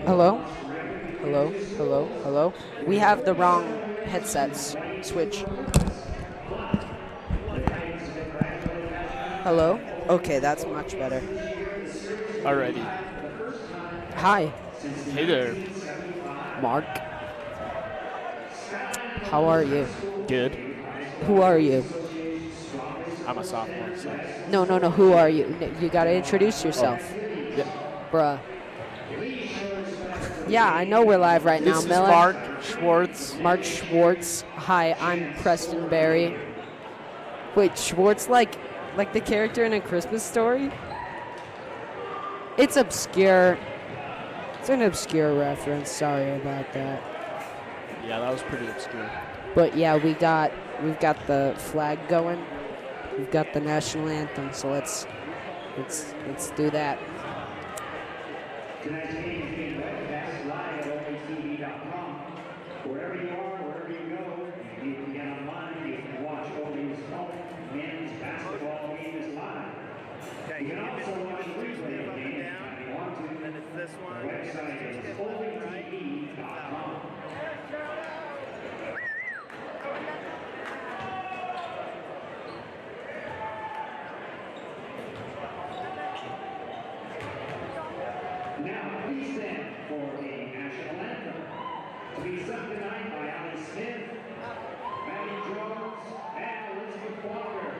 Hello? Hello? Hello? Hello? We have the wrong headsets. Switch. Hello? Okay, that's much better. Alrighty. Hi, Hey there. Mark. How are you? Good. Who are you? I'm a sophomore, so. No, no, no. Who are you? You gotta introduce Oh. yourself. Yeah. Bruh. Yeah, I know we're live right now, This is Miller. Mark Schwartz. Mark Schwartz. Hi, I'm Preston Berry. Wait, Schwartz like the character in A Christmas Story? It's obscure. It's an obscure reference. Sorry about that. Yeah, that was pretty obscure. But yeah, we've got the flag going. We've got the national anthem. So let's do that. Wherever you are, wherever you go, you can get online, you can watch Olympus men's basketball game is live. You can also watch the replay of the game if you want to. And it's this one. The website is olympustv.com. Now, please stand for the national anthem. To be sung tonight by Ali Smith, Maddie Jones, and Elizabeth Walker.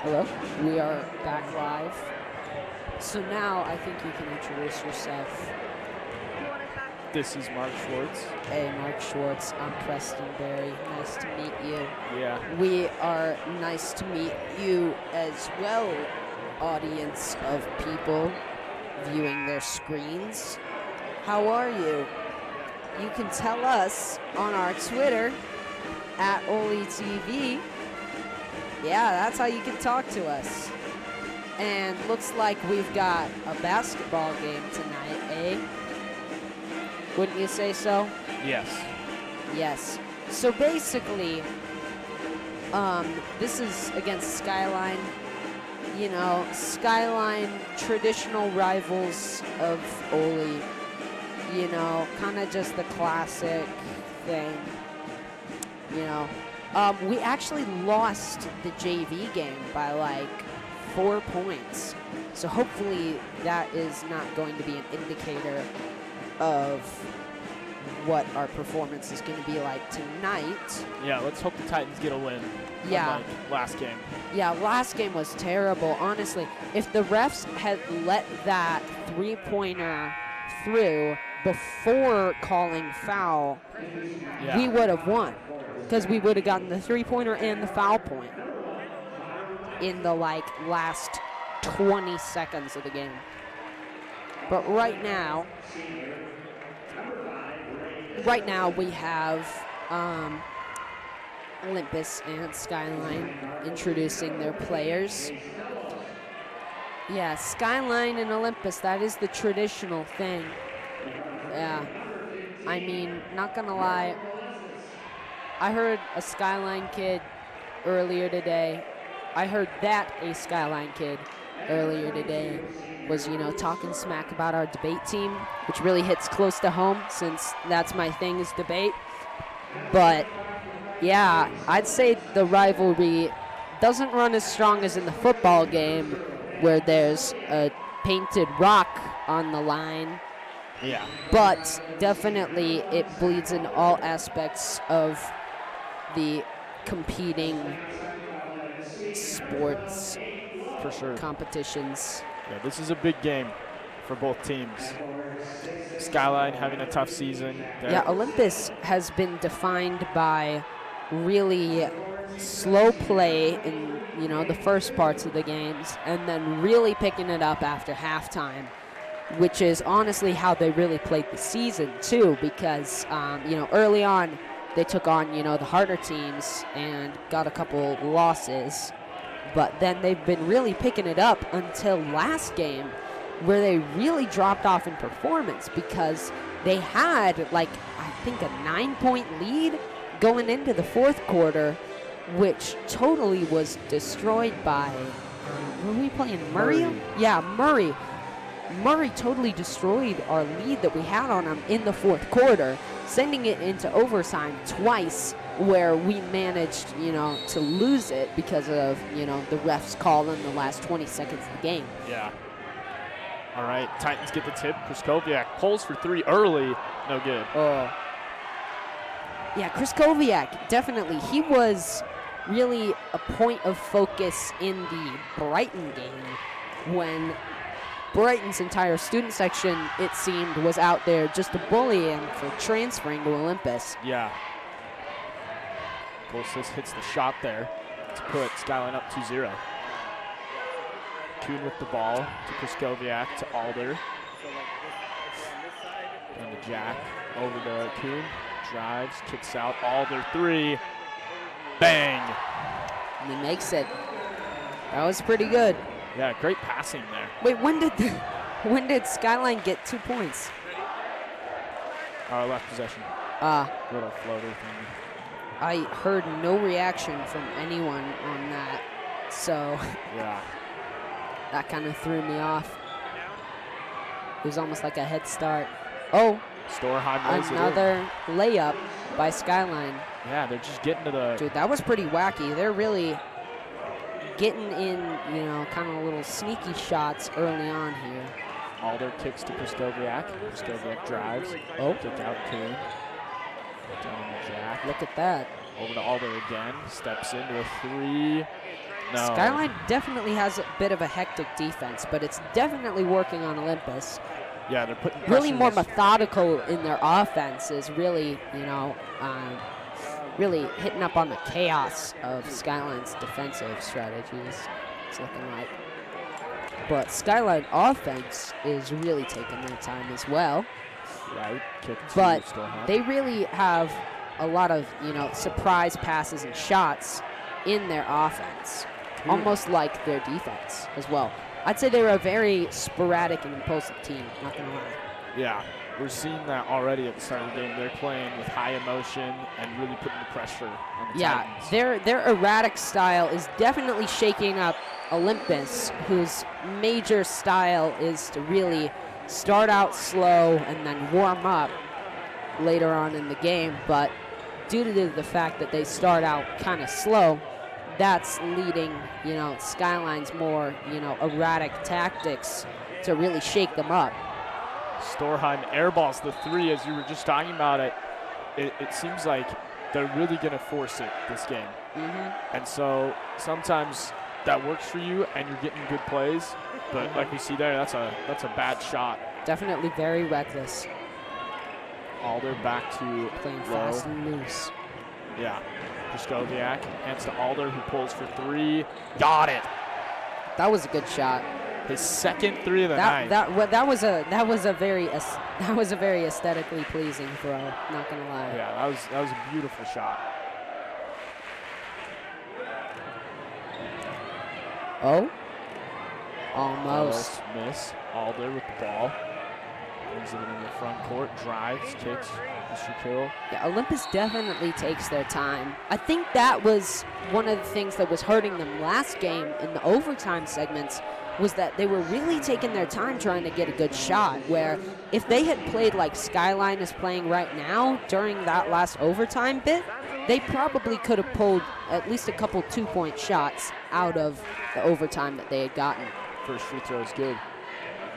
Hello. We are back live. So now I think you can introduce yourself. This is Mark Schwartz. Hey, Mark Schwartz. I'm Preston Berry. Nice to meet you. Yeah. We are nice to meet you as well, audience of people viewing their screens. How are you? You can tell us on our Twitter at OlyTV. Yeah, that's how you can talk to us. And looks like we've got a basketball game tonight, eh? Wouldn't you say so? Yes. Yes. So basically, this is against Skyline. You know, Skyline, traditional rivals of Oly. You know, kind of just the classic thing. You know, we actually lost the JV game by like 4 points. So hopefully that is not going to be an indicator of what our performance is going to be like tonight. Yeah, let's hope the Titans get a win. Yeah. Unlike last game. Yeah, last game was terrible, honestly. If the refs had let that three-pointer through before calling foul, Yeah. we would have won. Because we would have gotten the three-pointer and the foul point in the, last 20 seconds of the game. But right now we have Olympus and Skyline introducing their players. Yeah, Skyline and Olympus, that is the traditional thing. Yeah, I mean, not gonna lie, I heard a Skyline kid earlier today. I heard that a Skyline kid earlier today was, you know, talking smack about our debate team, which really hits close to home since that's my thing is debate. But yeah, I'd say the rivalry doesn't run as strong as in the football game where there's a painted rock on the line. Yeah. But definitely it bleeds in all aspects of the competing sports For sure. competitions. Yeah, this is a big game for both teams. Skyline having a tough season. Yeah, Olympus has been defined by really slow play in, you know, the first parts of the games and then really picking it up after halftime, which is honestly how they really played the season too, because, you know, early on they took on, you know, the harder teams and got a couple losses, but then they've been really picking it up until last game where they really dropped off in performance because they had, like, I think a 9-point lead going into the fourth quarter, which totally was destroyed by, were we playing Murray? Yeah, Murray. Murray totally destroyed our lead that we had on them in the fourth quarter, sending it into overtime twice, where we managed, you know, to lose it because of, you know, the refs call in the last 20 seconds of the game. Yeah. All right, Titans get the tip. Kraskowiak pulls for three early. No good. Oh. Yeah, Kraskowiak, definitely. He was really a point of focus in the Brighton game when Brighton's entire student section, it seemed, was out there just to bully him for transferring to Olympus. Yeah. Golsis hits the shot there to put Skyline up 2-0. Kuhn with the ball to Kraskowiak to Alder. And to Jack over to Kuhn. Drives, kicks out. Alder three. Bang! And he makes it. That was pretty good. Yeah, great passing there. Wait, when did Skyline get 2 points? Our left possession. Little floater thing. I heard no reaction from anyone on that, so Yeah. that kind of threw me off. It was almost like a head start. Oh, Storheim lays it in. another layup by Skyline. Yeah, they're just getting to the. Dude, that was pretty wacky. They're really getting in, you know, kind of little sneaky shots early on here. Alder kicks to Kraskowiak. Kraskowiak drives. Oh. Kick out Kuhn. Down to Jack. Look at that. Over to Alder again. Steps into a three. No. Skyline definitely has a bit of a hectic defense, but it's definitely working on Olympus. Yeah, they're putting Really pressure more on this- methodical in their offense is really, you know, really hitting up on the chaos of Skyline's defensive strategies, it's looking like. But Skyline offense is really taking their time as well. Right. Kick to But Storheim. they really have a lot of, you know, surprise passes and shots in their offense, almost like their defense as well. I'd say they're a very sporadic and impulsive team, not gonna lie. Yeah, we're seeing that already at the start of the game. They're playing with high emotion and really putting the pressure on the Yeah, Titans. their erratic style is definitely shaking up Olympus, whose major style is to really start out slow and then warm up later on in the game. But due to the fact that they start out kind of slow, that's leading, you know, Skyline's more, you know, erratic tactics to really shake them up. Storheim airballs the three, as you were just talking about it. It seems like they're really going to force it this game. And so sometimes that works for you and you're getting good plays, but like we see there, that's a bad shot. Definitely very reckless, Alder back to playing low. fast and loose. Yeah. Kraskowiak hands to Alder, who pulls for three. Got it. That was a good shot. His second three of the night. That was a very aesthetically pleasing throw. Not gonna lie. Yeah, that was a beautiful shot. Oh. Almost. Miss. Alder with the ball. Brings it in the front court. Drives, kicks. Mr. Kill. Yeah, Olympus definitely takes their time. I think that was one of the things that was hurting them last game in the overtime segments, was that they were really taking their time trying to get a good shot, where if they had played like Skyline is playing right now during that last overtime bit, they probably could have pulled at least a couple 2-point shots out of the overtime that they had gotten. First free throw is good.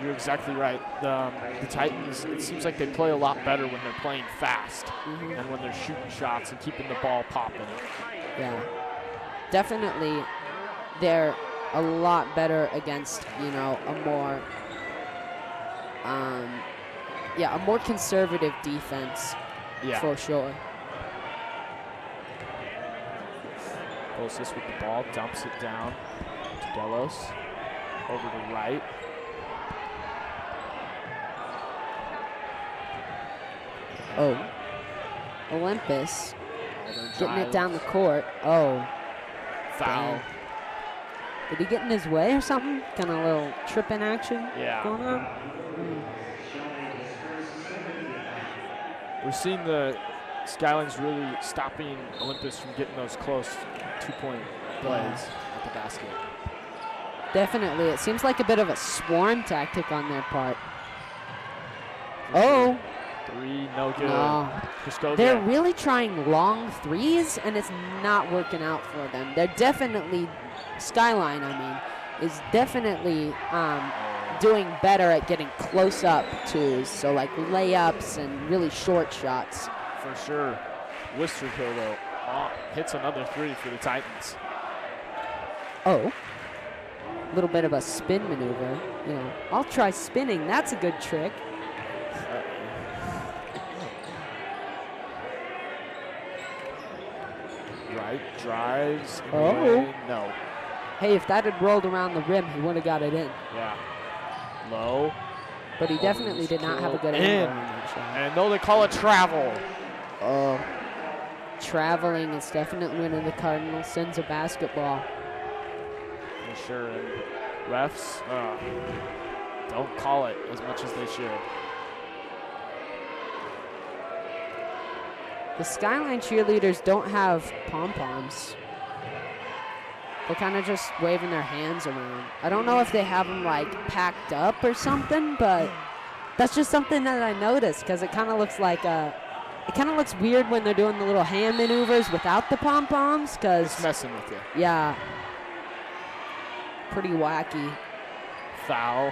You're exactly right. The Titans, it seems like they play a lot better when they're playing fast and when they're shooting shots and keeping the ball popping. Yeah, definitely they're a lot better against, you know, a more conservative defense, for sure. Closest with the ball, dumps it down to Delos, over to right. Oh, Olympus getting it down the court. Oh, foul. Dang. Did he get in his way or something? Kind of a little tripping action going on? We're seeing the Skylines really stopping Olympus from getting those close 2-point plays at the basket. Definitely. It seems like a bit of a swarm tactic on their part. Oh. Three, no good. No. They're really trying long threes, and it's not working out for them. They're definitely, Skyline, is definitely doing better at getting close up twos, so like layups and really short shots. For sure. Worcester Kill, though, hits another three for the Titans. Oh. A little bit of a spin maneuver. You know, I'll try spinning. That's a good trick. Right, drives. Oh. No. Hey, if that had rolled around the rim, he would have got it in. Yeah. Low. But he definitely did not have a good angle on that shot. And no, they call it travel. Oh. Traveling is definitely one of the cardinal sins of basketball. For sure. And refs don't call it as much as they should. The Skyline cheerleaders don't have pom-poms. They're kind of just waving their hands around. I don't know if they have them like packed up or something, but that's just something that I noticed, because it kind of looks like it kind of looks weird when they're doing the little hand maneuvers without the pom-poms, because it's messing with you. Yeah. Pretty wacky. Foul.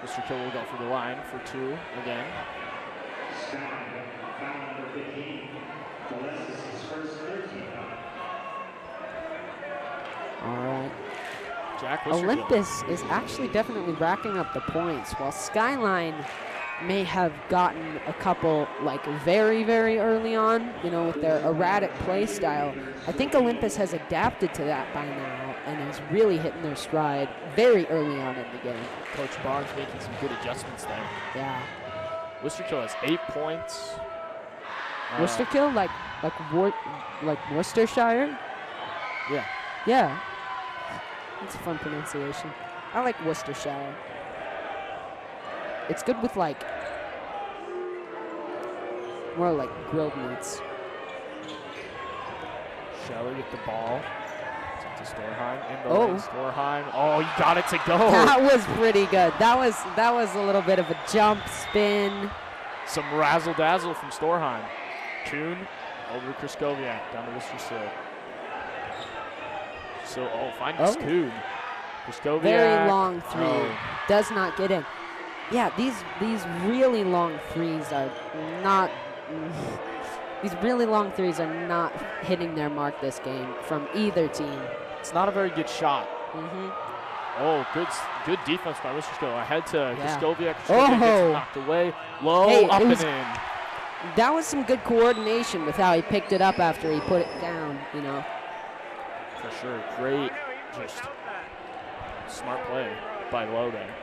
Mr. Kill will go for the line for two again. All right. Jack, Olympus is actually definitely racking up the points, while Skyline may have gotten a couple like very, very early on, you know, with their erratic play style. I think Olympus has adapted to that by now and is really hitting their stride very early on in the game. Coach Barnes making some good adjustments there. Yeah. Worcester Kill has 8 points. Worcester Kill, like Worcestershire? Yeah. Yeah. That's a fun pronunciation. I like Worcestershire. It's good with like more like grilled meats. Shelley with the ball. To Storheim. In the Oh. lane. Storheim. Oh, he got it to go. That was pretty good. That was a little bit of a jump spin. Some razzle dazzle from Storheim. Kuhn over to Kraskowiak down to Worcester. So, finds Kuhn. Kraskowiak. Very long three. Does not get in. Yeah, these really long threes are not. These really long threes are not hitting their mark this game from either team. It's not a very good shot. Oh, good defense by Worcester. Ahead to Kraskowiak. Kraskowiak gets knocked away. Low, up and in. That was some good coordination with how he picked it up after he put it down, you know. For sure. Great, just smart play by Low there.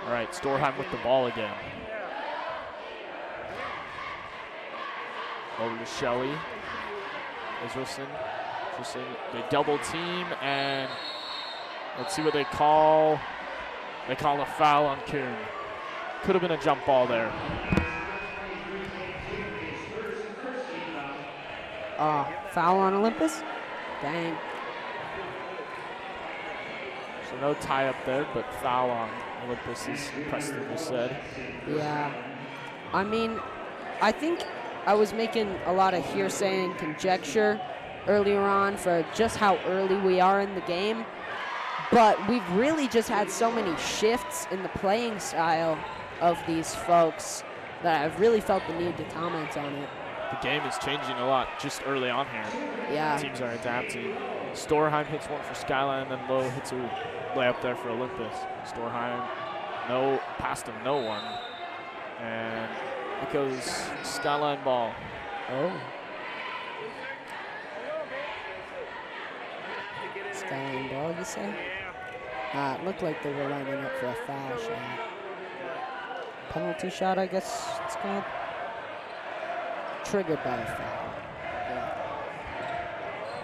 All right, Storheim with the ball again. Over to Shelley. Israelson. They double team, and let's see what they call. They call a foul on Kuhn. Could have been a jump ball there. Foul on Olympus? Dang. So no tie up there, but foul on Olympus, as Preston just said. Yeah. I mean, I think I was making a lot of hearsay and conjecture earlier on for just how early we are in the game. But we've really just had so many shifts in the playing style of these folks that I've really felt the need to comment on it. The game is changing a lot just early on here. Yeah. Teams are adapting. Storheim hits one for Skyline, and then Lowe hits a layup there for Olympus. Storheim, past him, no one. And it goes Skyline ball. Oh. Skyline ball, you say? It looked like they were lining up for a foul shot. Penalty shot, I guess it's called. Triggered by a foul.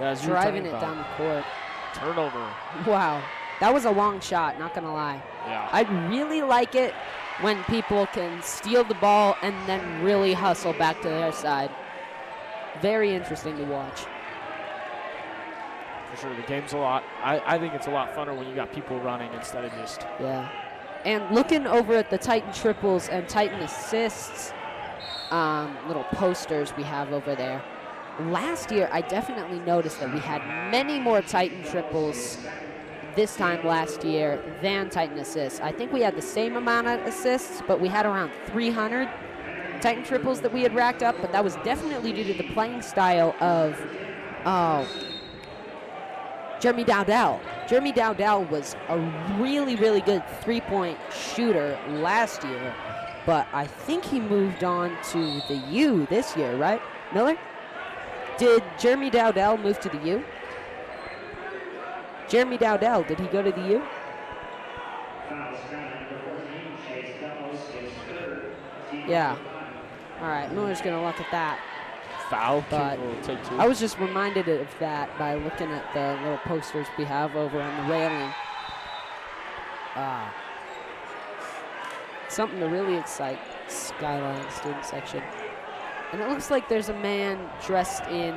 Yeah, driving it down the court. Turnover. Wow. That was a long shot, not gonna lie. Yeah. I really like it when people can steal the ball and then really hustle back to their side. Very interesting to watch. For sure, the game's a lot. I think it's a lot funner when you got people running instead of just. Yeah. And looking over at the Titan triples and Titan assists, little posters we have over there. Last year, I definitely noticed that we had many more Titan triples this time last year than Titan assists. I think we had the same amount of assists, but we had around 300 Titan triples that we had racked up, but that was definitely due to the playing style of, Jeremy Dowdell. Jeremy Dowdell was a really, really good three-point shooter last year, but I think he moved on to the U this year, right? Miller? Did Jeremy Dowdell move to the U? Jeremy Dowdell, did he go to the U? Yeah. All right, Miller's going to look at that. Foul, but will take two. I was just reminded of that by looking at the little posters we have over on the railing. Something to really excite Skyline student section. And it looks like there's a man dressed in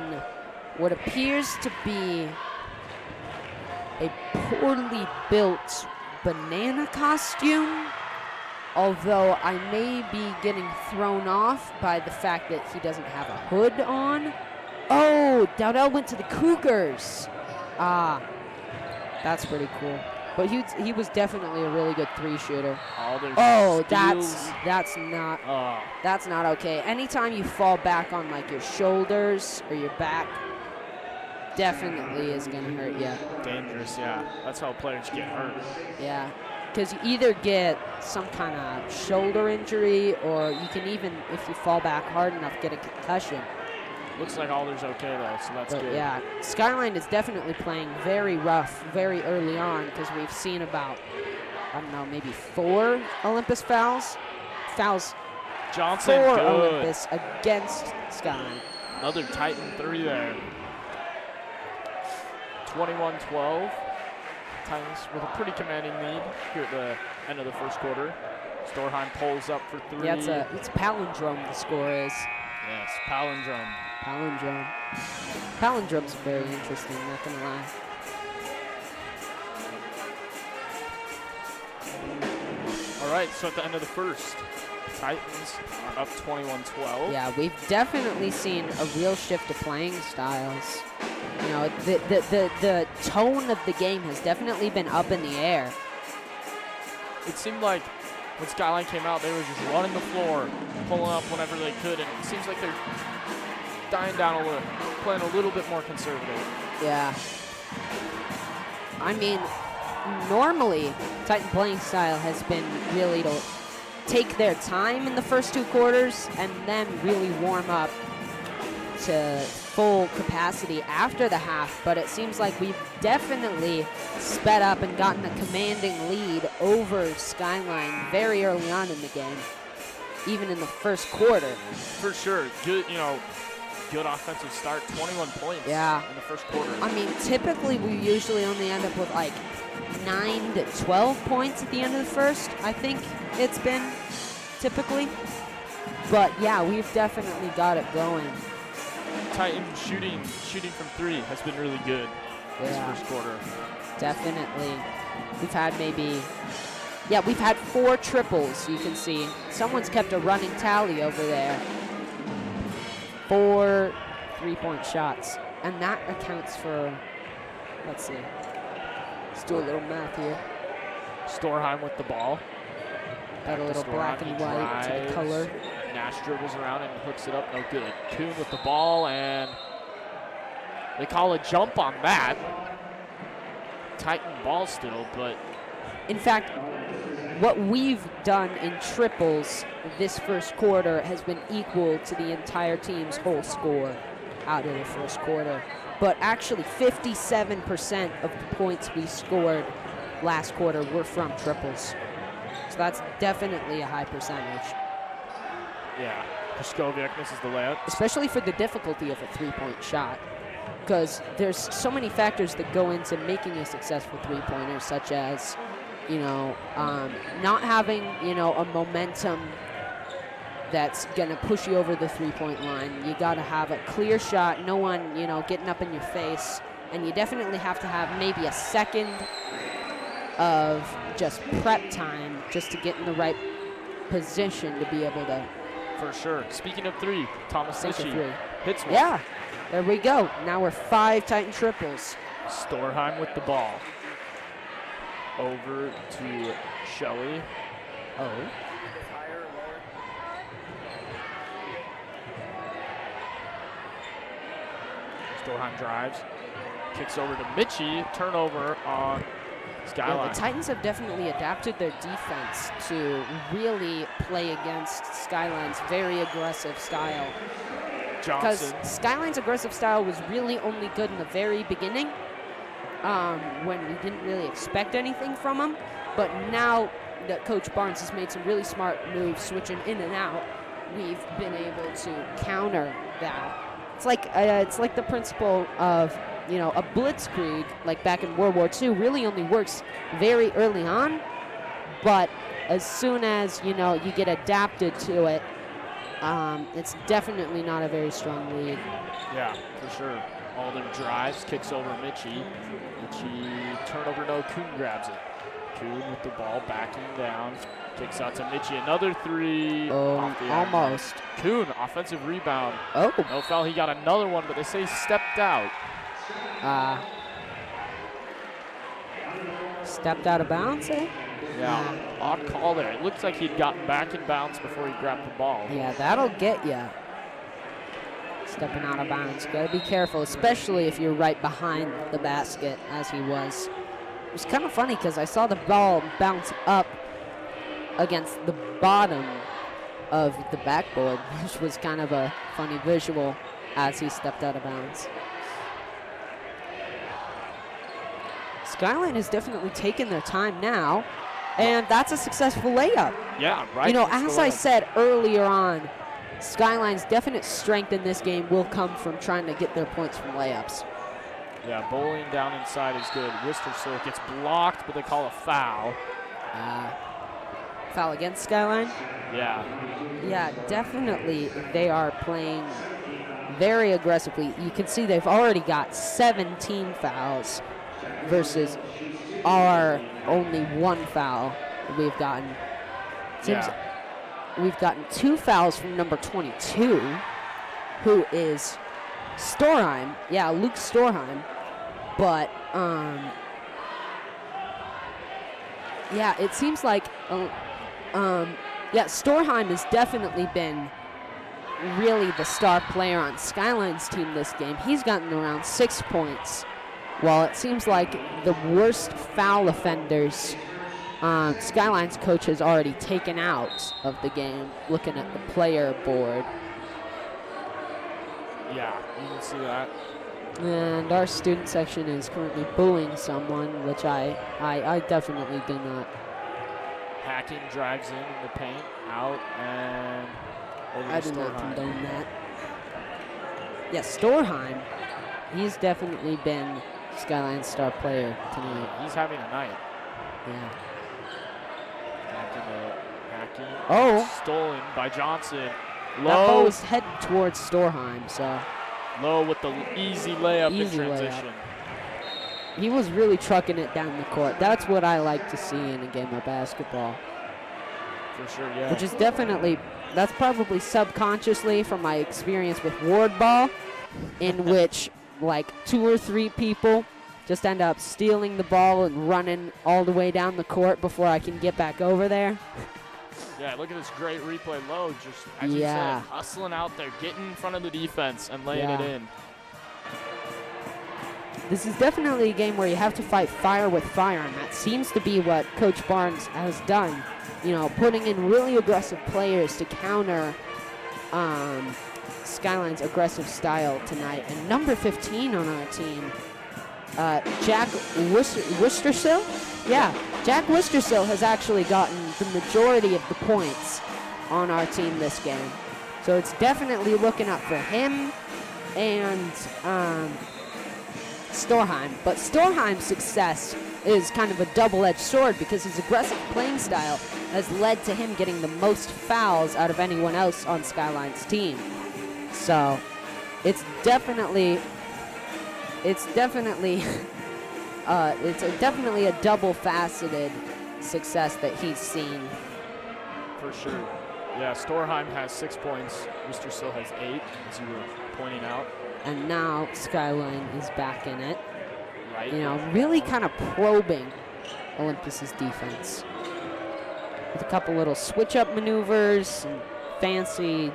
what appears to be a poorly built banana costume, although I may be getting thrown off by the fact that he doesn't have a hood on. Oh, Dowdell went to the Cougars. That's pretty cool. But he was definitely a really good three-shooter. Oh, that's not okay. Anytime you fall back on like your shoulders or your back, definitely is gonna hurt you. Dangerous, yeah. That's how players get hurt. Yeah, because you either get some kind of shoulder injury, or you can even, if you fall back hard enough, get a concussion. Looks like Alder's okay though, so that's good. Yeah, Skyline is definitely playing very rough very early on, because we've seen about, I don't know, maybe 4 Olympus fouls. Johnson, for good. Olympus against Skyline. Another Titan 3 there. 21-12. Titans with a pretty commanding lead here at the end of the first quarter. Storheim pulls up for 3. Yeah, it's palindrome, the score is. Yes, palindrome. Palindrome. Palindrome's very interesting, not gonna lie. All right, so at the end of the first, Titans are up 21-12. Yeah, we've definitely seen a real shift to playing styles. You know, the tone of the game has definitely been up in the air. It seemed like when Skyline came out, they were just running the floor, pulling up whenever they could, and it seems like they're dying down a little, playing a little bit more conservative. Yeah. I mean, normally, Titan playing style has been really to take their time in the first 2 quarters and then really warm up to full capacity after the half, but it seems like we've definitely sped up and gotten a commanding lead over Skyline very early on in the game, even in the first quarter. For sure. Good, good offensive start, 21 points in the first quarter. I mean, typically we usually only end up with like 9 to 12 points at the end of the first, I think it's been typically. But yeah, we've definitely got it going. Titans shooting from 3 has been really good this first quarter. Definitely. We've had we've had 4 triples, you can see. Someone's kept a running tally over there. 4 3-point shots. And that accounts for, let's see. Let's do a little math here. Storheim with the ball. Got a little black and white to the color. Nash dribbles around and hooks it up, no good. Kuhn with the ball, and they call a jump on that. Titan ball still, but... In fact, what we've done in triples this first quarter has been equal to the entire team's whole score out of the first quarter. But actually, 57% of the points we scored last quarter were from triples. So that's definitely a high percentage. Yeah, Koskoviak misses the layup. Especially for the difficulty of a 3-point shot. Because there's so many factors that go into making a successful 3-pointer, such as, not having, a momentum that's going to push you over the 3-point line. You got to have a clear shot, no one, getting up in your face. And you definitely have to have maybe a second of just prep time just to get in the right position to be able to. For sure. Speaking of 3, Thomas Litchi hits one. Yeah, there we go. Now we're 5 Titan triples. Storheim with the ball. Over to Shelley. Oh. Storheim drives. Kicks over to Mitchie. Turnover on Skyline. Yeah, the Titans have definitely adapted their defense to really play against Skyline's very aggressive style. Because Skyline's aggressive style was really only good in the very beginning, when we didn't really expect anything from them. But now that Coach Barnes has made some really smart moves, switching in and out, we've been able to counter that. It's like the principle of, a blitzkrieg, like back in World War II, really only works very early on. But as soon as, you get adapted to it, it's definitely not a very strong lead. Yeah, for sure. Alden drives, kicks over Mitchie. Mitchie, turnover, no. Kuhn grabs it. Kuhn with the ball, backing down. Kicks out to Mitchie. Another 3. Oh, off the almost. Kuhn, offensive rebound. Oh. No foul. He got another one, but they say stepped out. Stepped out of bounds, eh? Yeah, odd call there. It looks like he'd gotten back in bounds before he grabbed the ball. Yeah, that'll get you. Stepping out of bounds. Got to be careful, especially if you're right behind the basket, as he was. It was kind of funny because I saw the ball bounce up against the bottom of the backboard, which was kind of a funny visual as he stepped out of bounds. Skyline has definitely taken their time now, and that's a successful layup. Yeah, right. As I said earlier on, Skyline's definite strength in this game will come from trying to get their points from layups. Yeah, bowling down inside is good. Wistersill gets blocked, but they call a foul. Foul against Skyline? Yeah. Yeah, definitely they are playing very aggressively. You can see they've already got 17 fouls versus our only 1 foul that we've gotten. Seems we've gotten 2 fouls from number 22, who is Storheim. Yeah, Luke Storheim. But, yeah, it seems like, Storheim has definitely been really the star player on Skyline's team this game. He's gotten around 6 points, while it seems like the worst foul offenders Skyline's coach has already taken out of the game, looking at the player board. Yeah, you can see that. And our student section is currently booing someone, which I definitely do not. Hacking drives in the paint, out, and over I to do not Storheim. condone that. Yeah, Storheim, he's definitely been Skyline star player tonight. He's having a night. Yeah. Back into Hackey. Oh. Stolen by Johnson. That ball Low. was headed towards Storheim, so. Low with the easy layup Easy in layup. transition. He was really trucking it down the court. That's what I like to see in a game of basketball. For sure, yeah. Which is definitely, that's probably subconsciously from my experience with ward ball, in which like 2 or 3 people just end up stealing the ball and running all the way down the court before I can get back over there. Yeah, look at this great replay. Low, just as you said, hustling out there, getting in front of the defense and laying it in. This is definitely a game where you have to fight fire with fire, and that seems to be what Coach Barnes has done. You know, putting in really aggressive players to counter Skyline's aggressive style tonight. And number 15 on our team, Jack Wistersill? Yeah, Jack Wistersill has actually gotten the majority of the points on our team this game. So it's definitely looking up for him and Storheim. But Storheim's success is kind of a double-edged sword because his aggressive playing style has led to him getting the most fouls out of anyone else on Skyline's team. So it's definitely a double-faceted success that he's seen. For sure. Yeah, Storheim has 6 points. Wistersill has 8, as you were pointing out. And now Skyline is back in it. Right. You know, really kind of probing Olympus's defense with a couple little switch-up maneuvers and fancy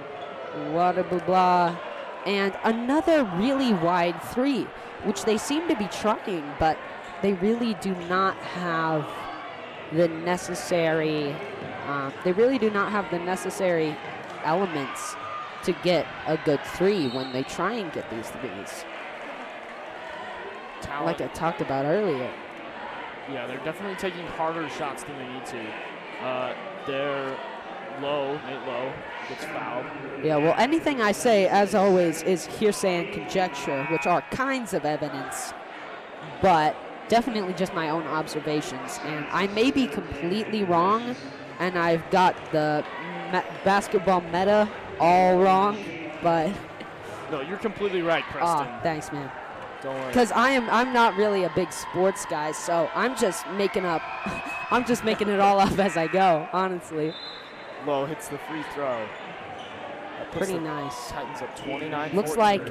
blah, blah, blah, blah. And another really wide 3, which they seem to be trying, but they really do not have the necessary elements to get a good 3 when they try and get these 3s. Talent. Like I talked about earlier. Yeah, they're definitely taking harder shots than they need to. They're Low, Nate Low, gets fouled. Yeah, well, anything I say, as always, is hearsay and conjecture, which are kinds of evidence, but definitely just my own observations. And I may be completely wrong, and I've got the basketball meta all wrong, but... No, you're completely right, Preston. Oh, thanks, man. Don't worry. Because I'm not really a big sports guy, so I'm just making up, I'm just making it all up as I go, honestly. Low hits the free throw. Pretty nice. Titans up 29. Looks like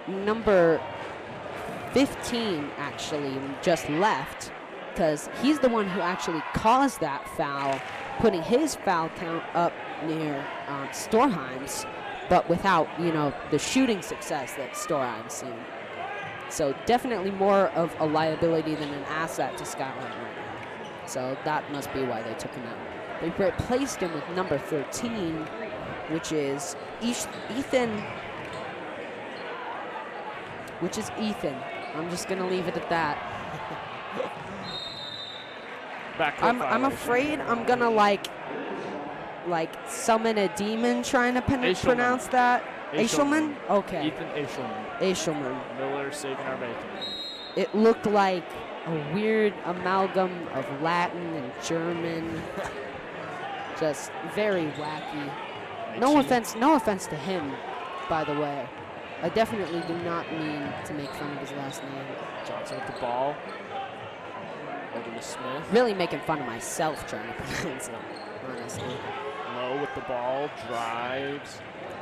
number 15 actually just left, because he's the one who actually caused that foul, putting his foul count up near Storheim's, but without, you know, the shooting success that Storheim's seen. So definitely more of a liability than an asset to Skyline right now. So that must be why they took him out. They replaced him with number 13, which is Ethan. I'm just gonna leave it at that. I'm afraid I'm gonna like summon a demon trying to pronounce that. Eshelman? Okay. Ethan Eshelman. Eshelman. Miller saving our bacon. It looked like a weird amalgam of Latin and German. Just very wacky. No offense to him, by the way. I definitely do not mean to make fun of his last name. Johnson with the ball. Over to Smith. Really making fun of myself trying to pronounce it, honestly. Low with the ball, drives.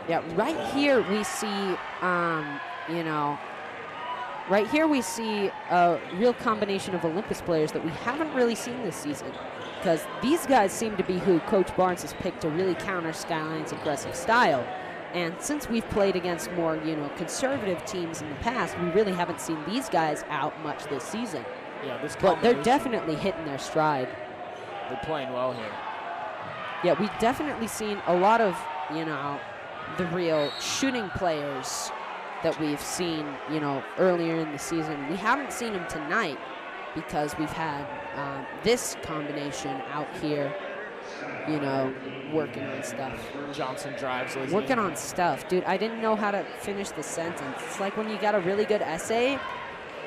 Yeah, right here we see, right here we see a real combination of Olympus players that we haven't really seen this season. Because these guys seem to be who Coach Barnes has picked to really counter Skyline's aggressive style. And since we've played against more, conservative teams in the past, we really haven't seen these guys out much this season. Yeah, but they're definitely hitting their stride. They're playing well here. Yeah, we've definitely seen a lot of, the real shooting players that we've seen, earlier in the season. We haven't seen them tonight because we've had this combination out here you know, working on stuff. Johnson drives. Lizzie. Working on stuff. Dude, I didn't know how to finish the sentence. It's like when you got a really good essay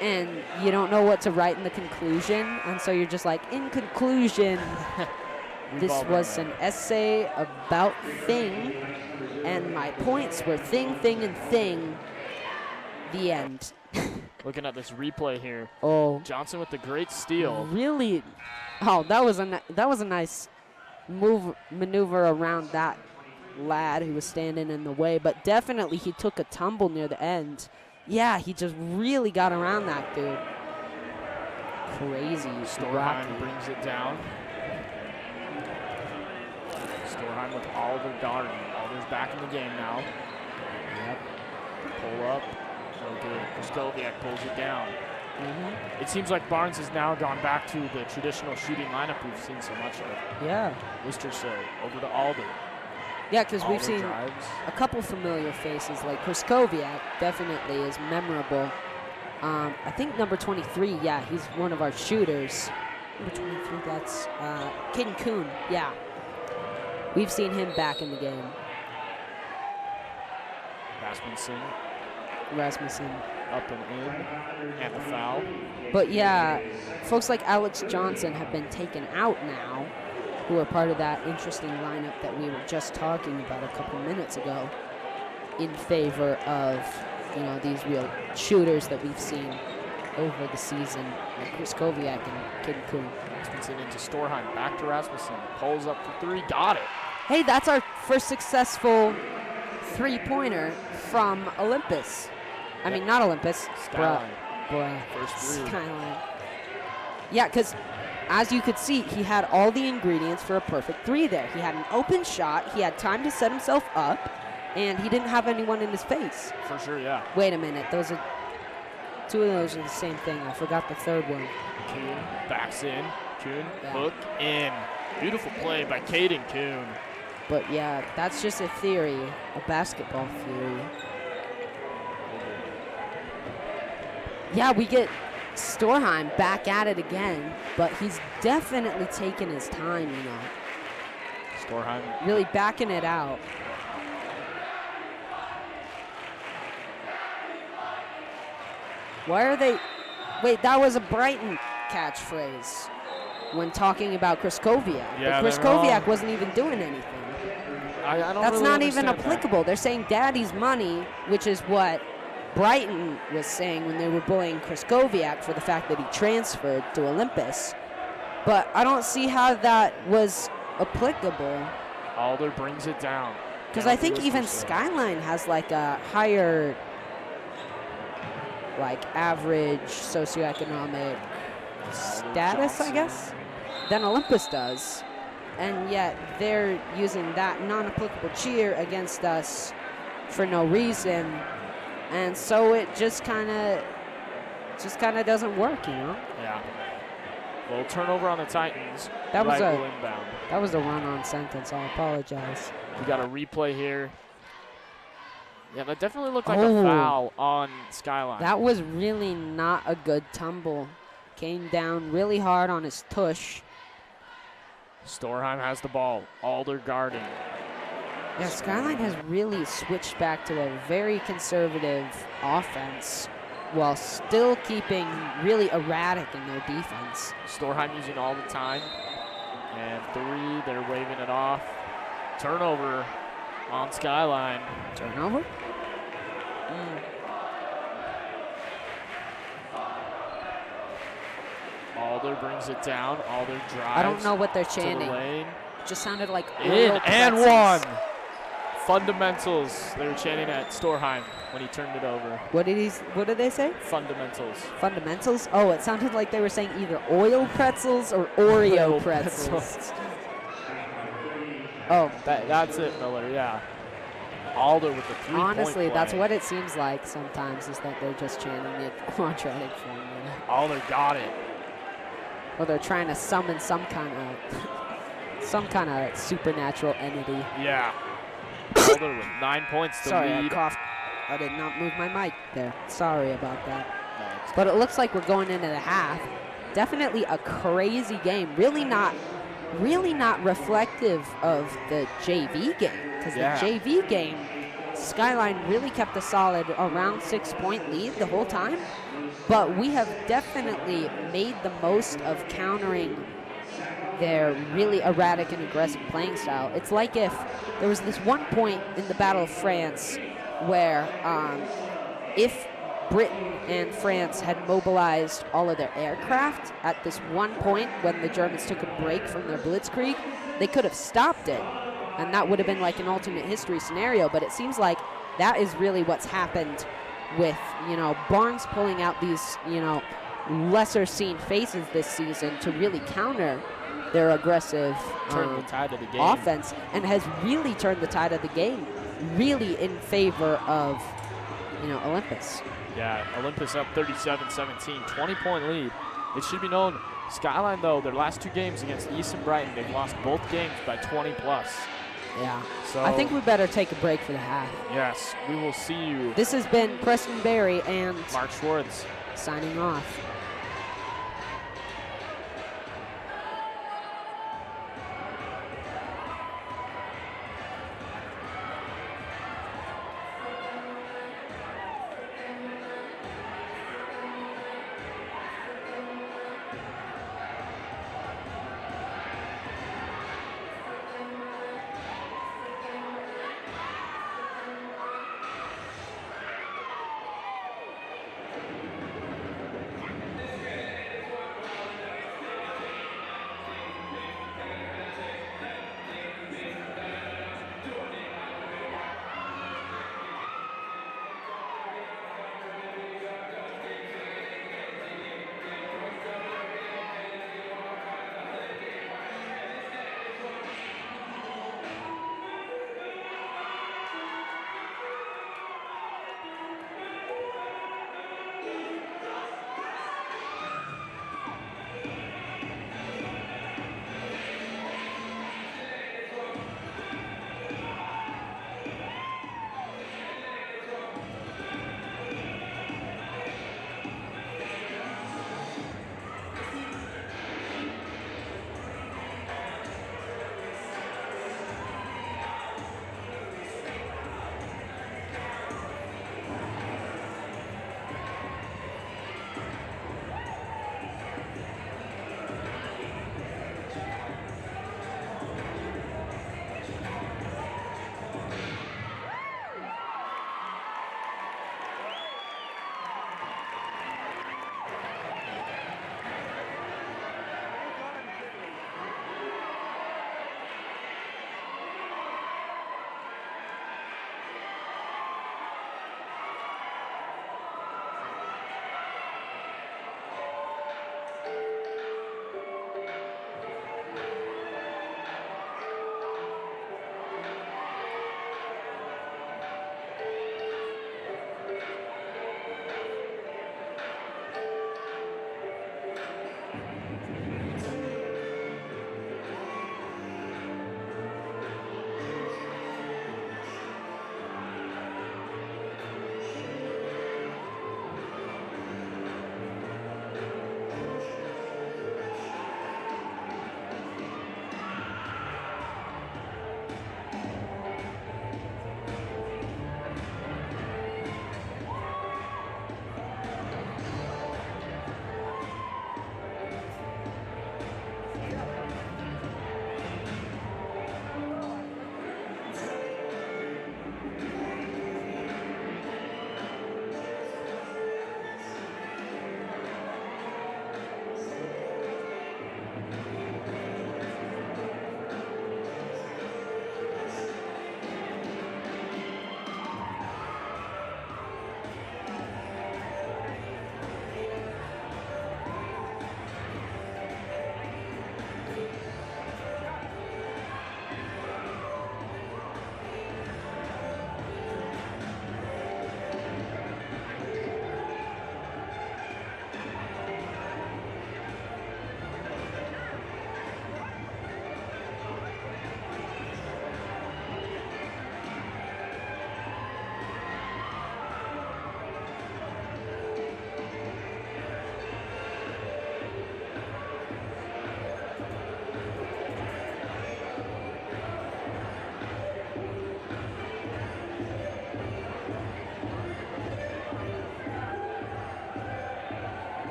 and you don't know what to write in the conclusion, and so you're just like, in conclusion, this was an essay about thing, and my points were thing, thing, and thing. The end. Looking at this replay here. Oh. Johnson with the great steal. Really? Oh, that was a nice maneuver around that lad who was standing in the way, but definitely he took a tumble near the end. Yeah, he just really got around that dude. Crazy. Storheim brings it down. Storheim with Alder guarding. Alder's back in the game now. Yep. Pull up. No good. Koskoviak pulls it down. It seems like Barnes has now gone back to the traditional shooting lineup we've seen so much of. Yeah. Listerso over to Alder. Yeah, because we've seen drives. a couple familiar faces, like Koskoviak definitely is memorable. I think number 23, yeah, he's one of our shooters. Number 23, that's Caden Kuhn, yeah. We've seen him back in the game. Rasmussen. Up and in, and the foul. But yeah, folks like Alex Johnson have been taken out now, who are part of that interesting lineup that we were just talking about a couple minutes ago, in favor of, you know, these real shooters that we've seen over the season, like Chris Koviak and Caden Kuhn. Rasmussen into Storheim, back to Rasmussen, pulls up for three, got it. Hey, that's our first successful three-pointer from Olympus. I mean, not Olympus. Skyline. Bruh. First three. Skyline. Yeah, because as you could see, he had all the ingredients for a perfect three there. He had an open shot, he had time to set himself up, and he didn't have anyone in his face. For sure, yeah. Wait a minute. Those are two of those are the same thing. I forgot the third one. Kuhn backs in. Kuhn, Yeah. hook in. Beautiful play by Caden Kuhn. But yeah, that's just a theory, a basketball theory. Yeah, we get Storheim back at it again, but he's definitely taking his time, you know. Storheim. Really backing it out. Why are they... Wait, that was a Brighton catchphrase when talking about Koskoviak. Yeah, but Koskoviak wasn't even doing anything. I don't That's really not even understand applicable. They're saying daddy's money, which is what Brighton was saying when they were bullying Koskoviak for the fact that he transferred to Olympus. But I don't see how that was applicable. Alder brings it down. Because I think even Skyline has like a higher, like average socioeconomic status, I guess, than Olympus does. And yet they're using that non-applicable cheer against us for no reason. And so it just kind of doesn't work, you know? Yeah. Well, turnover on the Titans. That was right inbound. That was a run-on sentence. I apologize. We got a replay here. Yeah, that definitely looked like a foul on Skyline. That was really not a good tumble. Came down really hard on his tush. Storheim has the ball. Alder guarding. Yeah, Skyline has really switched back to a very conservative offense while still keeping really erratic in their defense. Storheim using all the time. And three, they're waving it off. Turnover on Skyline. Turnover? Alder brings it down. Alder drives. I don't know what they're to chanting. the lane. It just sounded like In Oreo and pretzels. one. Fundamentals. They were chanting at Storheim when he turned it over. What did they say? Fundamentals. Fundamentals? Oh, it sounded like they were saying either oil pretzels or Oreo Oil pretzels. Oh, That's it, Miller, yeah. Alder with the three-point honestly, that's play. what it seems like sometimes, is that they're just chanting the quadratic formula. Alder got it. Or they're trying to summon some kind of supernatural entity. Yeah. Alder with 9 points to Sorry, I lead. coughed. I did not move my mic there. Sorry about that. But it looks like we're going into the half. Definitely a crazy game. Really not really not reflective of the JV game, because Yeah. the JV game, Skyline really kept a solid around 6-point lead the whole time, but we have definitely made the most of countering their really erratic and aggressive playing style. It's like if there was this one point in the Battle of France where if Britain and France had mobilized all of their aircraft at this one point when the Germans took a break from their blitzkrieg, they could have stopped it, and that would have been like an alternate history scenario. But it seems like that is really what's happened with, Barnes pulling out these, lesser seen faces this season to really counter their aggressive Turn the tide of the game. offense, and has really turned the tide of the game really in favor of, Olympus. Yeah, Olympus up 37-17, 20-point lead. It should be known, Skyline, though, their last 2 games against East and Brighton, they've lost both games by 20+. Yeah. So I think we better take a break for the half. yes, we will see you. This has been Preston Berry and Mark Schwartz. signing off.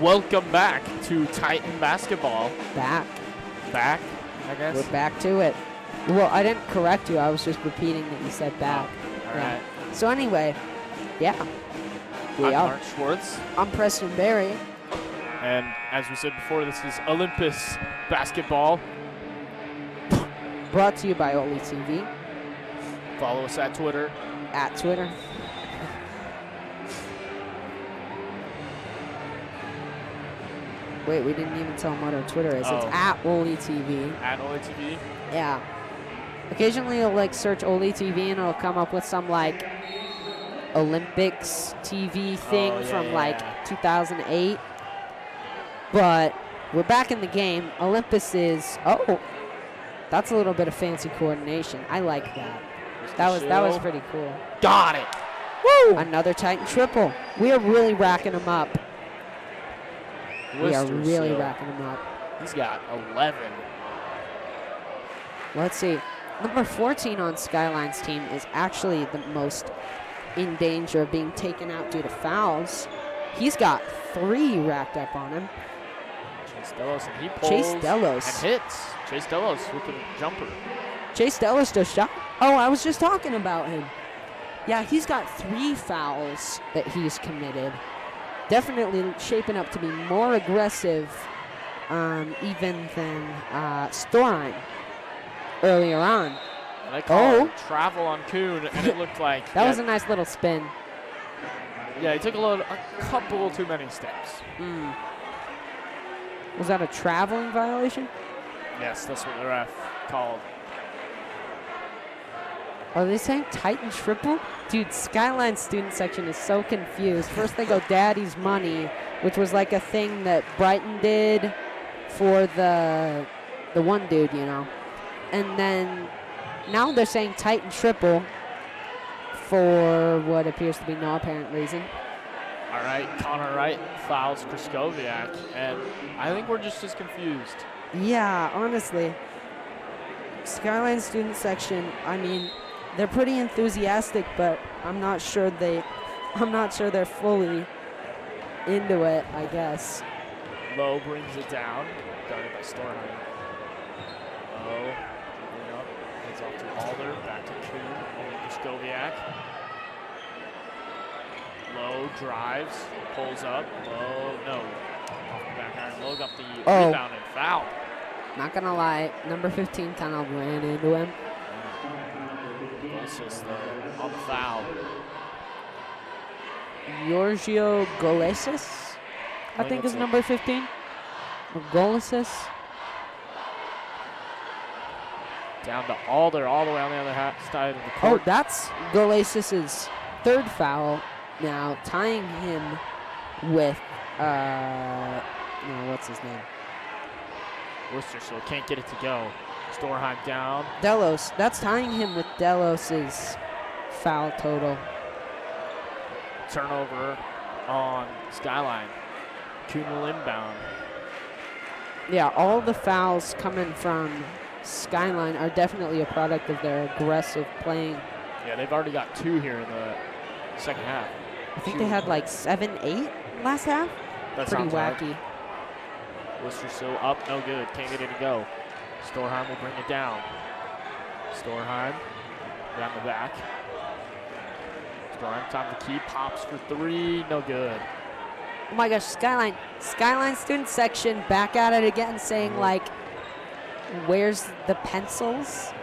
welcome back to Titan basketball. Back. Back, I guess. We're back to it. Well, I didn't correct you. I was just repeating that you said back. All right. So anyway, yeah. I'm Mark Schwartz. I'm Preston Berry. And as we said before, this is Olympus basketball. Brought to you by Oli TV. Follow us at Twitter. At Twitter. Wait, we didn't even tell them what our Twitter is. Oh. It's at Oli TV. At Oli TV. Yeah. Occasionally you'll like search Oli TV and it'll come up with some like Olympics TV thing from like 2008. But we're back in the game. Olympus is, that's a little bit of fancy coordination. I like that. That was pretty cool. Got it. Woo! Another Titan triple. We are really racking them up. We are really racking them up. He's got 11. Let's see. Number 14 on Skyline's team is actually the most in danger of being taken out due to fouls. He's got 3 racked up on him. Chase Delos, and he pulls Chase Delos. and hits. Chase Delos with the jumper. Chase Delos does shot. Oh, I was just talking about him. Yeah, he's got 3 fouls that he's committed. Definitely shaping up to be more aggressive even than Storheim earlier on. And they call travel on Kuhn, and it looked like that was a nice little spin. Yeah, he took a couple too many steps. Was that a traveling violation? Yes, that's what the ref called. Are they saying Titan triple? Dude, Skyline student section is so confused. First they go Daddy's Money, which was like a thing that Brighton did for the one dude, you know. And then now they're saying Titan triple for what appears to be no apparent reason. All right, Connor Wright fouls Kraskowiak, and I think we're just as confused. Yeah, honestly. Skyline student section, I mean, they're pretty enthusiastic, but I'm not sure they're fully into it, I guess. Lowe brings it down, guarded by Storheim. Lowe, dribbling up, heads off to Alder, back to Kuhn, over to Kraskowiak. Lowe drives, pulls up, Lowe, no. Off the back iron, Lowe got the rebound and foul. Not gonna lie, number 15 kind of ran into him. Assist on the foul. Giorgio Golesis, I think is number 15. Or Golesis. Down to Alder, all the way on the other side of the court. Oh, that's Golesis' 3rd foul now, tying him with, what's his name? Worcester, so can't get it to go. Storheim down. Delos. That's tying him with Delos's foul total. Turnover on Skyline. Kuhn will inbound. Yeah, all the fouls coming from Skyline are definitely a product of their aggressive playing. Yeah, they've already got 2 here in the second half. I think they had like 7, 8 last half. That Pretty sounds wacky. Right. Worcester still up, no good. Can't get it to go. Storheim will bring it down. Storheim down the back. Storheim, time to keep, pops for 3, no good. Oh my gosh, Skyline student section back at it again, saying like, where's the pencils?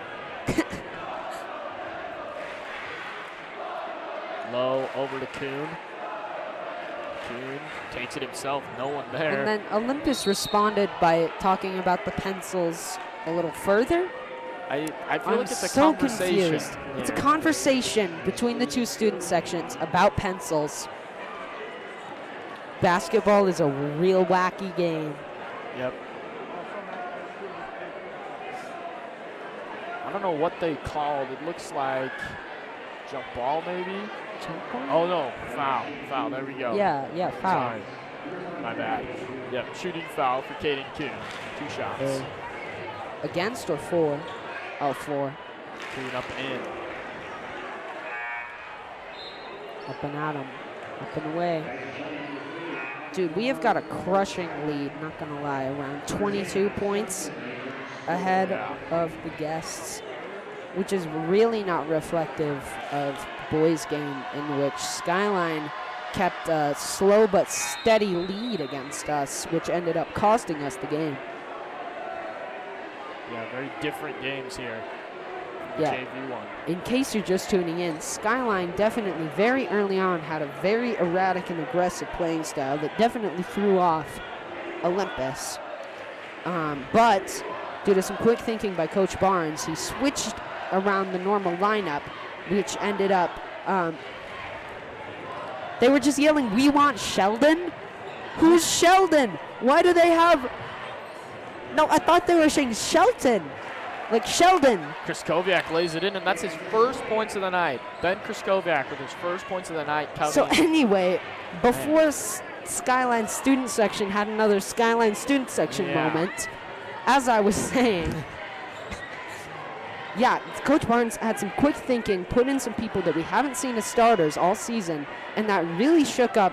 Low over to Kuhn. Kuhn takes it himself, no one there. And then Olympus responded by talking about the pencils a little further. I feel like it's a so conversation. Confused. Yeah. It's a conversation between the 2 student sections about pencils. Basketball is a real wacky game. Yep. I don't know what they called. It looks like jump ball maybe? Jump ball? Oh no, foul, there we go. Yeah, foul. Sorry. My bad. Yep, shooting foul for Caden Kuhn. 2 shots. Against or for? Oh, for. Kuhn up and in. Up and at him. Up and away. Dude, we have got a crushing lead, not going to lie, around 22 points ahead of the guests, which is really not reflective of the boys' game, in which Skyline kept a slow but steady lead against us, which ended up costing us the game. Yeah, very different games here. Yeah. JV one. In case you're just tuning in, Skyline definitely very early on had a very erratic and aggressive playing style that definitely threw off Olympus. But due to some quick thinking by Coach Barnes, he switched around the normal lineup, which ended up, they were just yelling, "We want Sheldon?" Who's Sheldon? Why do they have, no, I thought they were saying Shelton. Like Sheldon. Kraskowiak lays it in, and that's his first points of the night. Ben Kraskowiak with his first points of the night. So anyway, before Skyline student section had another Skyline student section moment, as I was saying, yeah, Coach Barnes had some quick thinking, put in some people that we haven't seen as starters all season, and that really shook up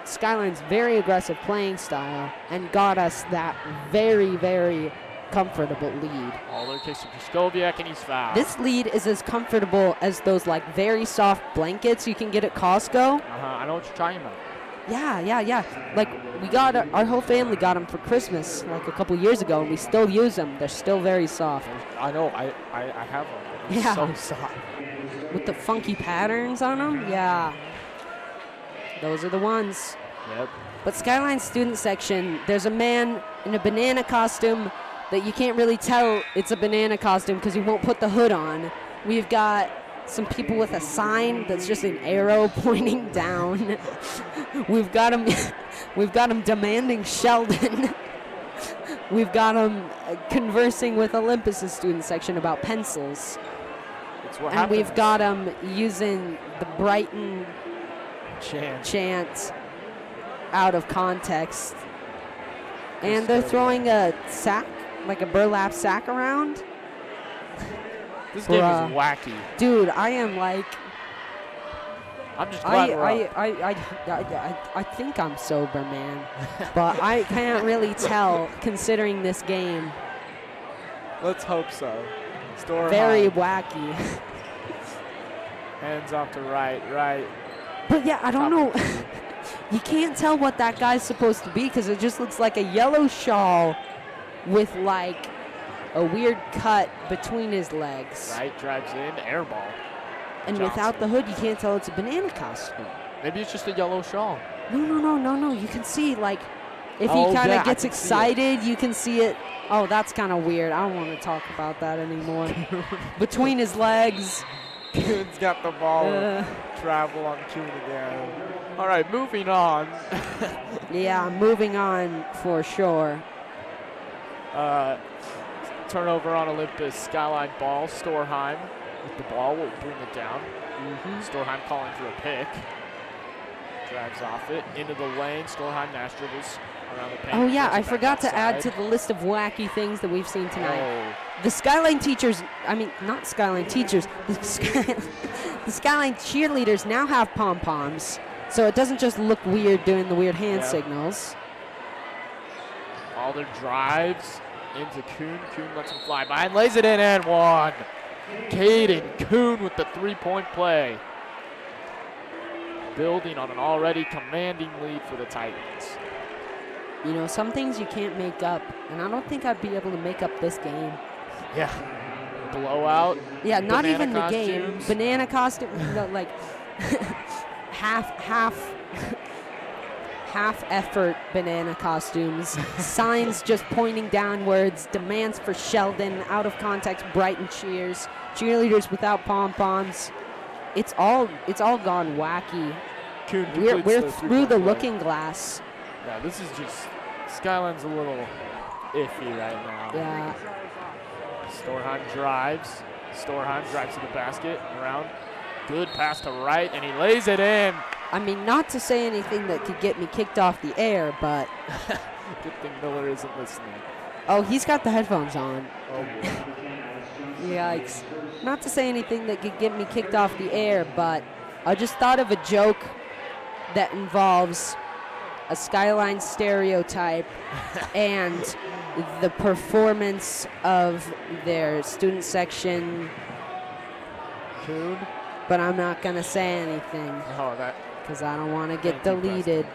Skyline's very aggressive playing style and got us that very, very comfortable lead. All their case to Kraskowiak, and he's fouled. This lead is as comfortable as those like very soft blankets you can get at Costco. I know what you're talking about. Yeah. Like we got our whole family got them for Christmas like a couple years ago, and we still use them. They're still very soft. I know. I have one. They're Yeah. so soft. With the funky patterns on them. Yeah. Those are the ones. Yep. But Skyline student section, there's a man in a banana costume that you can't really tell it's a banana costume because he won't put the hood on. We've got some people with a sign that's just an arrow pointing down. We've got him demanding Sheldon. We've got him conversing with Olympus's student section about pencils. What and happens. We've got him using the Brighton chant out of context. And they're throwing a sack, like a burlap sack around. This game is wacky. Dude, I am like, I'm just glad we're up. I think I'm sober, man. But I can't really tell considering this game. Let's hope so. Store Very high. wacky. Hands off to right. But yeah, I don't know. You can't tell what that guy's supposed to be because it just looks like a yellow shawl with like a weird cut between his legs. Right, drives in, air ball. And Johnson. without the hood, you can't tell it's a banana costume. Maybe it's just a yellow shawl. No. You can see, like, if he Oh, kind of yeah, I gets can see it. excited, you can see it. Oh, that's kind of weird. I don't want to talk about that anymore. Between his legs. Kuhn's got the ball. Travel on Kuhn again. All right, moving on. Yeah, moving on for sure. Turnover on Olympus. Skyline ball. Storheim with the ball will bring it down. Storheim calling for a pick. Drags off it into the lane. Storheim Nash dribbles around the paint. Oh, yeah, I Puts it back forgot to add to outside. the list of wacky things that we've seen tonight. Oh, The Skyline teachers, I mean, not Skyline teachers, the Skyline cheerleaders now have pom-poms, so it doesn't just look weird doing the weird hand signals. all their drives into Kuhn. Kuhn lets him fly by and lays it in and one. Caden Kuhn with the three-point play. Building on an already commanding lead for the Titans. You know, some things you can't make up, and I don't think I'd be able to make up this game. Yeah. Blowout. Yeah, not Banana even the game. costumes. Banana costume, no, like half effort banana costumes. Signs just pointing downwards. Demands for Sheldon. Out of context. Brighton cheers. Cheerleaders without pom poms. It's all gone wacky. Kuhn We're completes the through the three-point play. looking glass. Yeah, this is just Skyline's a little iffy right now. Yeah. Storheim drives. Storheim drives to the basket. Around. Good pass to right, and he lays it in. I mean, not to say anything that could get me kicked off the air, but Good thing Miller isn't listening. oh, he's got the headphones on. Oh, boy. Yikes. Not to say anything that could get me kicked off the air, but I just thought of a joke that involves a Skyline stereotype and the performance of their student section. Kuhn. But I'm not going to say anything Oh, that. because I don't want to get Thank you, deleted.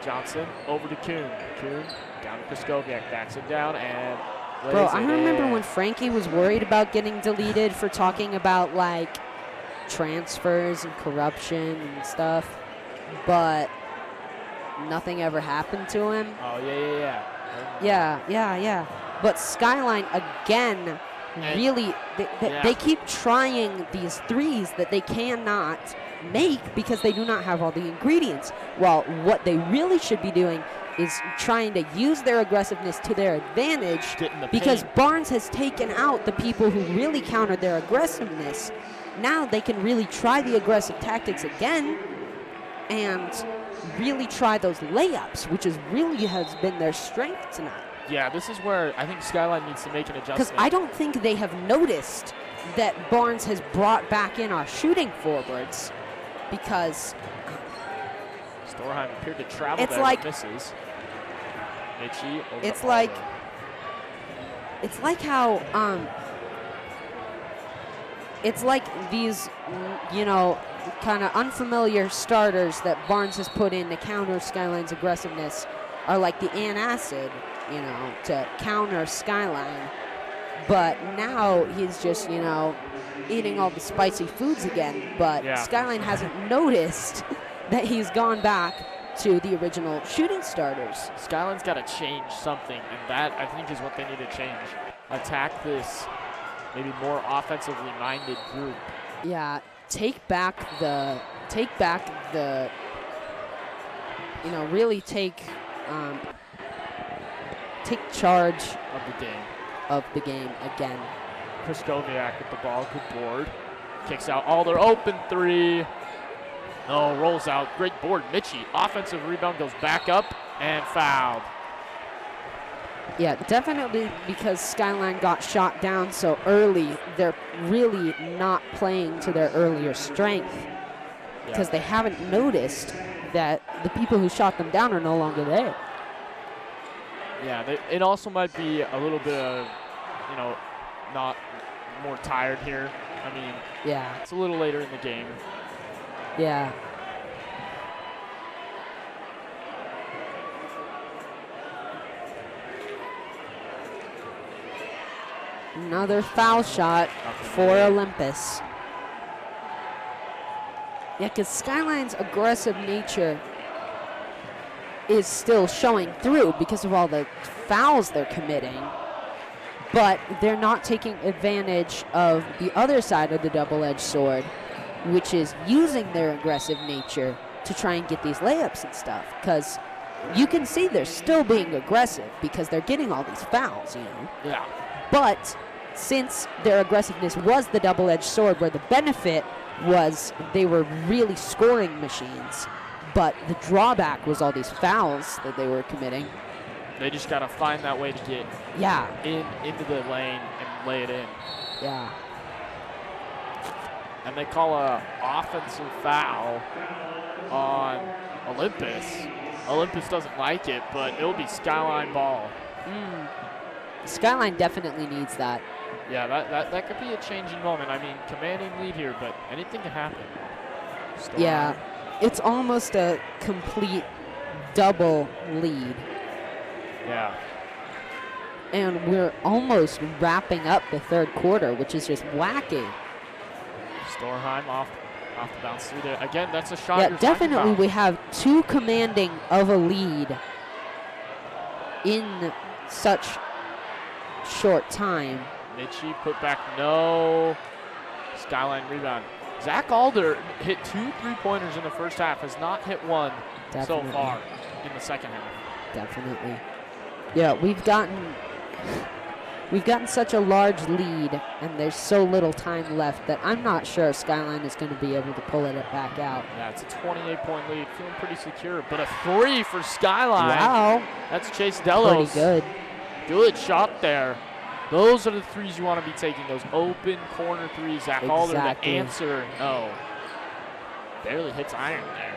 Johnson over to Kuhn. Kuhn down to Kraskowiak, backs him down and lays Bro, it I remember in. when Frankie was worried about getting deleted for talking about, like, transfers and corruption and stuff, but nothing ever happened to him. Oh, yeah. Yeah. But Skyline, again, And- really, yeah. they keep trying these threes that they cannot make because they do not have all the ingredients. While what they really should be doing is trying to use their aggressiveness to their advantage, Get in the because paint. Barnes has taken out the people who really countered their aggressiveness. Now they can really try the aggressive tactics again and really try those layups, which has been their strength tonight. Yeah, this is where I think Skyline needs to make an Because adjustment. I don't think they have noticed that Barnes has brought back in our shooting forwards, because Storheim appeared to travel It's there, like- but misses. Mitchie over it's to like Alder. it's like how it's like these kind of unfamiliar starters that Barnes has put in to counter Skyline's aggressiveness are like the antacid, to counter Skyline. But now he's just, eating all the spicy foods again. But Yeah. Skyline hasn't noticed that he's gone back to the original shooting starters. Skyline's got to change something, and that, I think, is what they need to change. Attack this maybe more offensively minded group. Yeah, take back the, really take charge Of the game. of the game again. Kraskowiak with the ball, good board. Kicks out Alder, open three. No, rolls out, great board. Mitchie, offensive rebound, goes back up and fouled. Yeah, definitely, because Skyline got shot down so early, they're really not playing to their earlier strength, because they haven't noticed that the people who shot them down are no longer there. Yeah, it also might be a little bit of, not more tired here. I mean, Yeah, it's a little later in the game. yeah. Another foul shot for Olympus. Yeah, because Skyline's aggressive nature is still showing through because of all the fouls they're committing, but they're not taking advantage of the other side of the double-edged sword, which is using their aggressive nature to try and get these layups and stuff, because you can see they're still being aggressive because they're getting all these fouls, Yeah. But since their aggressiveness was the double-edged sword, where the benefit was they were really scoring machines, but the drawback was all these fouls that they were committing. They just got to find that way to get Yeah, into the lane and lay it in. yeah. And they call a offensive foul on Olympus. Olympus doesn't like it, but it'll be Skyline ball. Skyline definitely needs that. Yeah, that could be a changing moment. I mean, commanding lead here, but anything can happen. Storm. Yeah, it's almost a complete double lead. Yeah. And we're almost wrapping up the third quarter, which is just wacky. Storheim off the bounce through there. Again, that's a shot. Yeah, you're talking definitely about. we have too commanding of a lead in such short time. Mitchie put back, no. Skyline rebound. Zach Alder hit 2 3-pointers in the first half, has not hit one Definitely. so far in the second half. Definitely. Yeah, we've gotten such a large lead, and there's so little time left that I'm not sure Skyline is going to be able to pull it back out. Yeah, it's a 28-point lead, feeling pretty secure, but a 3 for Skyline. Wow, That's Chase Delos. pretty good. Good shot there. Those are the threes you want to be taking, those open corner threes. Zach Alder, the Exactly. answer, no. Barely hits iron there.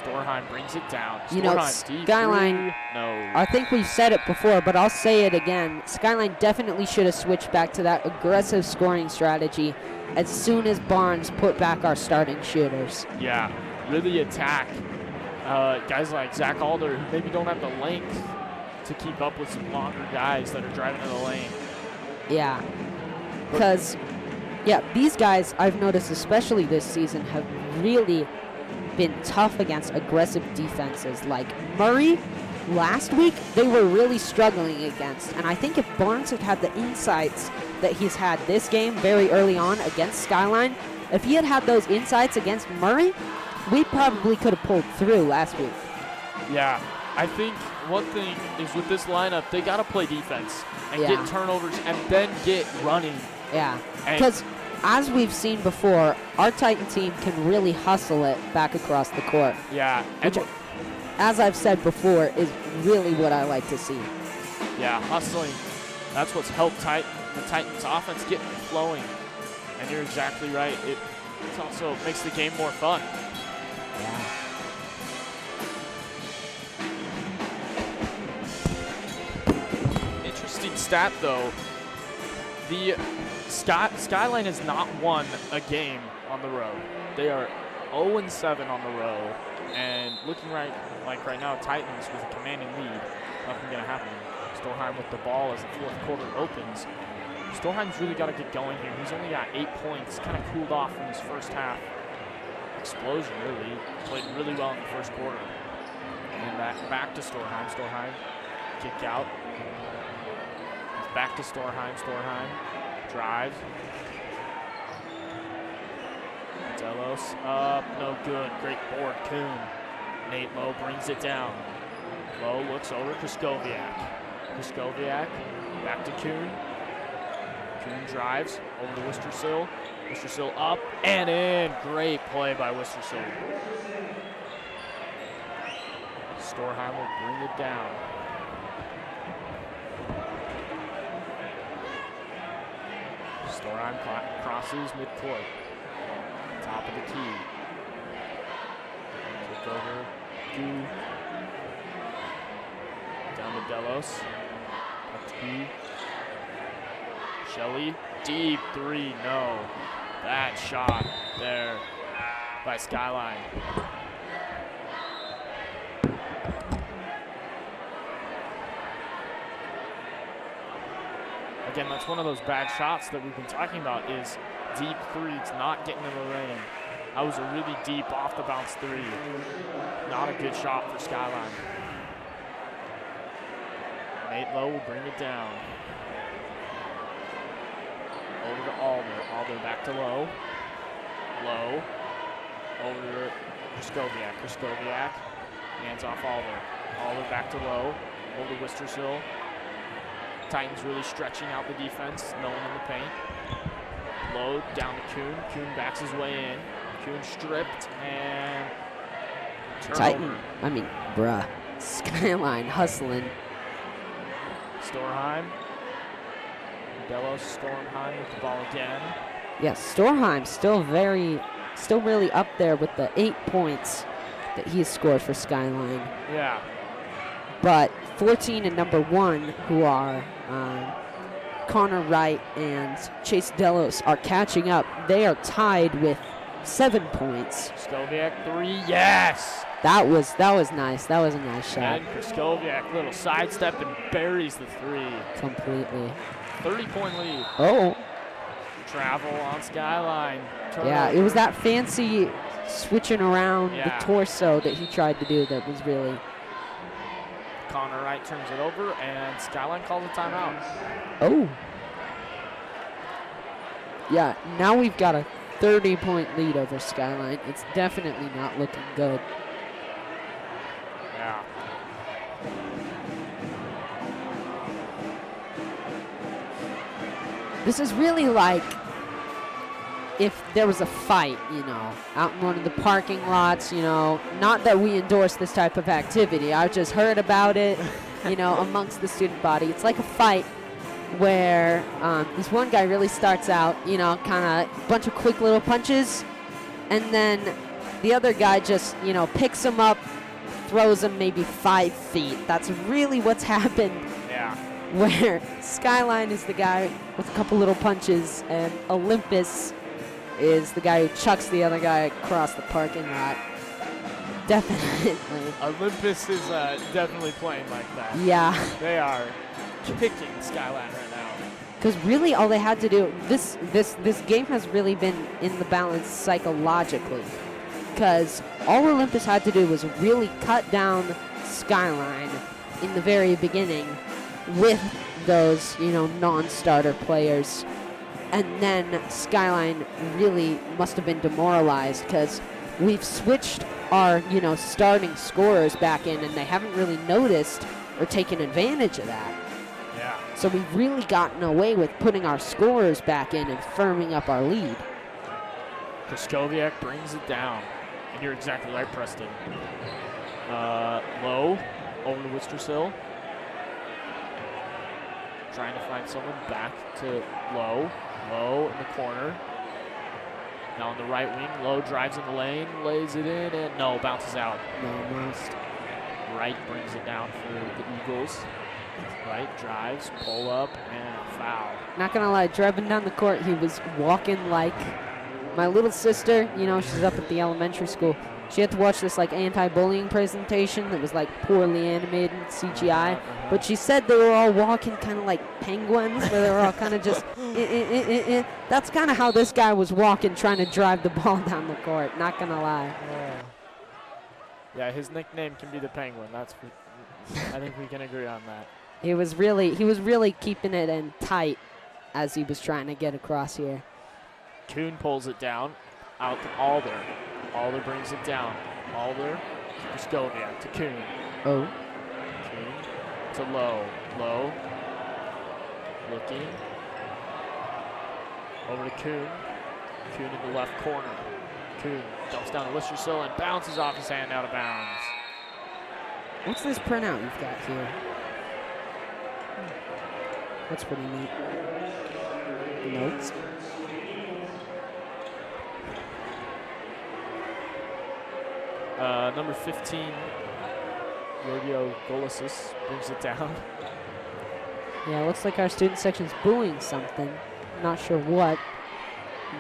Storheim brings it down. You know, Storheim deep Skyline, three. No. I think we've said it before, but I'll say it again. Skyline definitely should have switched back to that aggressive scoring strategy as soon as Barnes put back our starting shooters. Yeah, really attack guys like Zach Alder, who maybe don't have the length to keep up with some longer guys that are driving to the lane. Yeah, because, these guys, I've noticed, especially this season, have really been tough against aggressive defenses. Like Murray, last week, they were really struggling against. And I think if Barnes had had the insights that he's had this game very early on against Skyline, if he had had those insights against Murray, we probably could have pulled through last week. Yeah, I think one thing is with this lineup, they got to play defense and get turnovers and then get running. Yeah, because as we've seen before, our Titan team can really hustle it back across the court. Yeah. Which, as I've said before, is really what I like to see. Yeah, hustling. That's what's helped the Titans' offense get flowing. And you're exactly right. It also makes the game more fun. Yeah. Interesting stat, though. The Skyline has not won a game on the road. They are 0-7 on the road. And looking right now, Titans with a commanding lead. Nothing going to happen. Storheim with the ball as the fourth quarter opens. Storheim's really got to get going here. He's only got 8 points. Kind of cooled off from his first half explosion, really. Played really well in the first quarter. And back to Storheim. Storheim, kick out. He's back to Storheim. Storheim drives. Delos up, no good. Great board, Kuhn. Nate Lowe brings it down. Lowe looks over Kraskowiak. Kraskowiak back to Kuhn. Kuhn drives over to Wistersill. Wistersill up and in. Great play by Wistersill. Storheim will bring it down. Storheim crosses midcourt. Top of the key. Kick over. Gu. Down to Delos. Up to P. Shelley. Deep three. No. That shot there by Skyline. Again, that's one of those bad shots that we've been talking about is deep threes, not getting in the lane. That was a really deep off the bounce three. Not a good shot for Skyline. Nate Lowe will bring it down. Over to Alder. Alder back to Lowe. Lowe. Over to Kraskowiak. Kraskowiak. Hands off Alder. Alder back to Lowe. Over to Wistersill. Titans really stretching out the defense. No one in the paint. Lowe down to Kuhn. Kuhn backs his way in. Kuhn stripped and turnover. Skyline hustling. Storheim. Delos, Storheim with the ball again. Yes, Storheim still really up there with the 8 points that he has scored for Skyline. Yeah. But 14 and number 1, who are Connor Wright and Chase Delos, are catching up. They are tied with 7 points. Kraskowiak 3, yes! That was nice. That was a nice shot. And Kraskowiak, little sidestep and buries the 3. Completely. 30-point lead. Oh. Travel on Skyline. Turnover. Yeah, it was that fancy switching around the torso that he tried to do that was really... Connor Wright turns it over, and Skyline calls a timeout. Oh. Yeah, now we've got a 30-point lead over Skyline. It's definitely not looking good. Yeah. This is really like if there was a fight, out in one of the parking lots, not that we endorse this type of activity. I just heard about it, amongst the student body. It's like a fight where this one guy really starts out, kind of a bunch of quick little punches, and then the other guy just, picks him up, throws him maybe 5 feet. That's really what's happened. Yeah. Where Skyline is the guy with a couple little punches, and Olympus is the guy who chucks the other guy across the parking lot. Definitely. Olympus is definitely playing like that. Yeah. They are kicking Skyline right now. Because really all they had to do, this game has really been in the balance psychologically. Because all Olympus had to do was really cut down Skyline in the very beginning with those, non-starter players. And then Skyline really must have been demoralized because we've switched our, starting scorers back in, and they haven't really noticed or taken advantage of that. Yeah. So we've really gotten away with putting our scorers back in and firming up our lead. Kraskowiak brings it down. And you're exactly right, Preston. Low over to Wistersill. Trying to find someone back to Low. Low in the corner. Now on the right wing, Low drives in the lane, lays it in, and no, bounces out. Almost. Right brings it down for the Eagles. Right drives, pull up, and foul. Not gonna lie, driving down the court, he was walking like my little sister. She's up at the elementary school. She had to watch this anti-bullying presentation that was poorly animated CGI. But she said they were all walking kind of like penguins, where they were all kind of just. That's kind of how this guy was walking, trying to drive the ball down the court. Not gonna lie. Yeah, his nickname can be the Penguin. I think we can agree on that. He was really keeping it in tight as he was trying to get across here. Kuhn pulls it down, out to Alder. Alder brings it down. Alder to Kraskowiak, to Kuhn. Oh. Kuhn to Low. Low. Looking. Over to Kuhn. Kuhn in the left corner. Kuhn dumps down to Wistersill and bounces off his hand out of bounds. What's this printout you've got here? That's pretty neat. Notes. Number 15, Rodeo Golasis brings it down. Yeah, it looks like our student section's booing something. Not sure what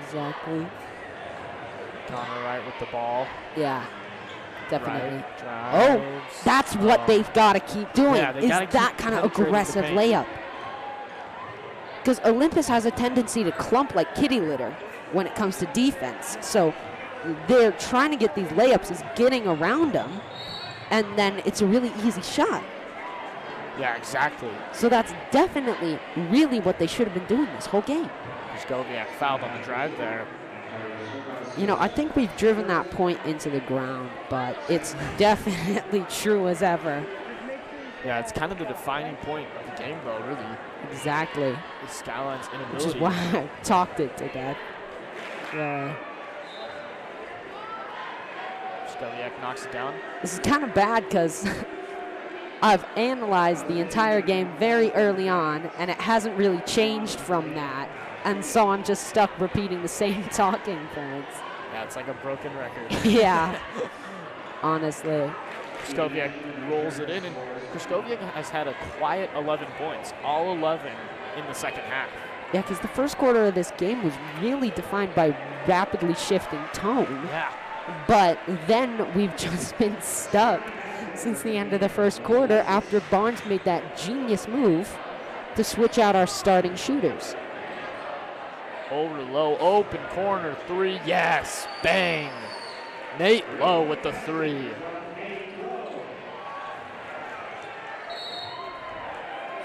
exactly. Connor Wright with the ball. Yeah, definitely. Wright drives. That's what they've got to keep doing, Yeah, they is gotta that keep kind of penetrating the aggressive paint. layup. Because Olympus has a tendency to clump like kitty litter when it comes to defense. So they're trying to get these layups, is getting around them, and then it's a really easy shot. Yeah, exactly. So that's definitely really what they should have been doing this whole game. Kraskowiak fouled on the drive there. I think we've driven that point into the ground, but it's definitely true as ever. Yeah, it's kind of the defining point of the game, though, really. Exactly. Is Skyline's inability. Which is why I talked it to death. Yeah. Kraskowiak knocks it down. This is kind of bad because I've analyzed the entire game very early on, and it hasn't really changed from that. And so I'm just stuck repeating the same talking points. Yeah, it's like a broken record. Yeah. Honestly. Kraskowiak rolls it in, and Kraskowiak has had a quiet 11 points, all 11 in the second half. Yeah, because the first quarter of this game was really defined by rapidly shifting tone. Yeah. But then we've just been stuck since the end of the first quarter after Barnes made that genius move to switch out our starting shooters. Over to Low, open corner, 3, yes, bang. Nate Low with the 3.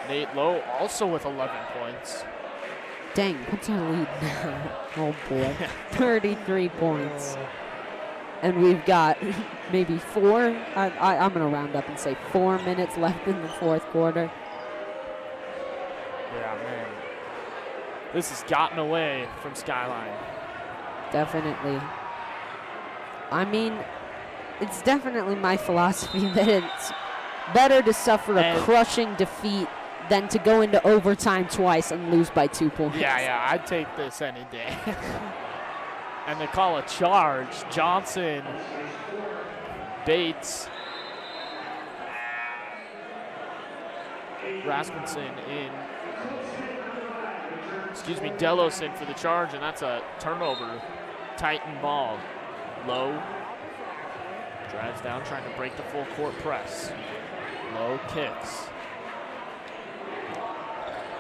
Nate Low also with 11 points. Dang, what's our lead now? Oh boy, 33 points. And we've got maybe 4, I'm gonna round up and say 4 minutes left in the fourth quarter. Yeah, man. This has gotten away from Skyline. Definitely. I mean, it's definitely my philosophy that it's better to suffer a crushing defeat than to go into overtime twice and lose by 2 points. Yeah, I'd take this any day. and they call a charge. Johnson, Bates, Rasmussen in, Delos in for the charge, and that's a turnover. Titan ball. Low, drives down, trying to break the full court press. Low kicks.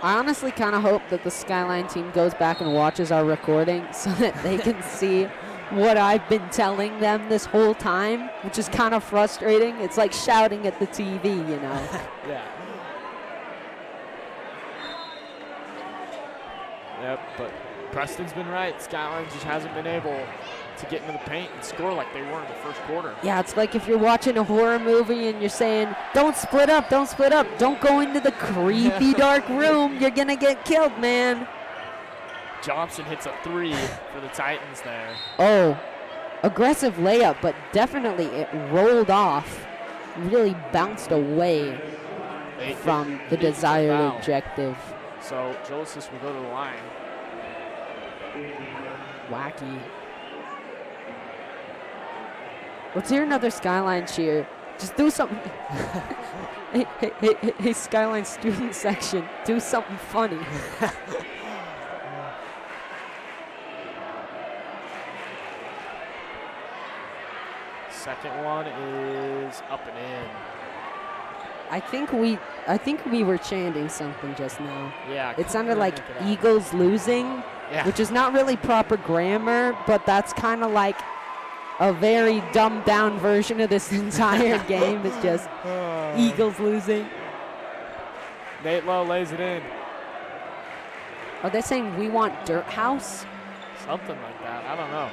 I honestly kind of hope that the Skyline team goes back and watches our recording so that they can see what I've been telling them this whole time, which is kind of frustrating. It's like shouting at the TV, you know. Yeah. Yep, but Preston's been right. Skyline just hasn't been able to get into the paint and score like they were in the first quarter. Yeah, it's like if you're watching a horror movie and you're saying, don't split up, don't go into the creepy dark room, you're gonna get killed, man. Johnson hits a 3 for the Titans there. Oh, aggressive layup, but definitely it rolled off, really bounced away from the desired objective. So Joseph will go to the line. Wacky. Let's hear another Skyline cheer. Just do something. hey, Skyline student section, do something funny. Second one is up and in. I think we were chanting something just now. Yeah. It sounded like Eagles losing, which is not really proper grammar, but that's kind of like a very dumbed down version of this entire game. It's just Eagles losing. Nate Lowe lays it in. Are they saying we want Dirt House? Something like that. I don't know.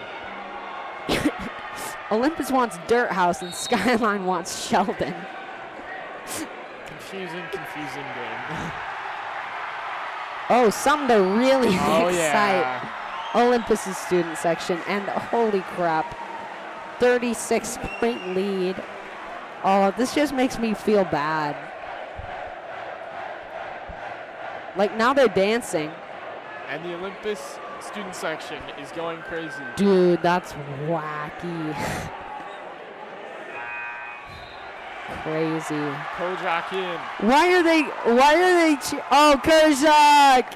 Olympus wants Dirt House and Skyline wants Sheldon. Confusing game. Oh, something to really excite yeah. Olympus's student section. And holy crap, 36-point lead. Oh, this just makes me feel bad. Like, now they're dancing. And the Olympus student section is going crazy. Dude, that's wacky. Crazy. Kojak in. Why are they oh, Kershak!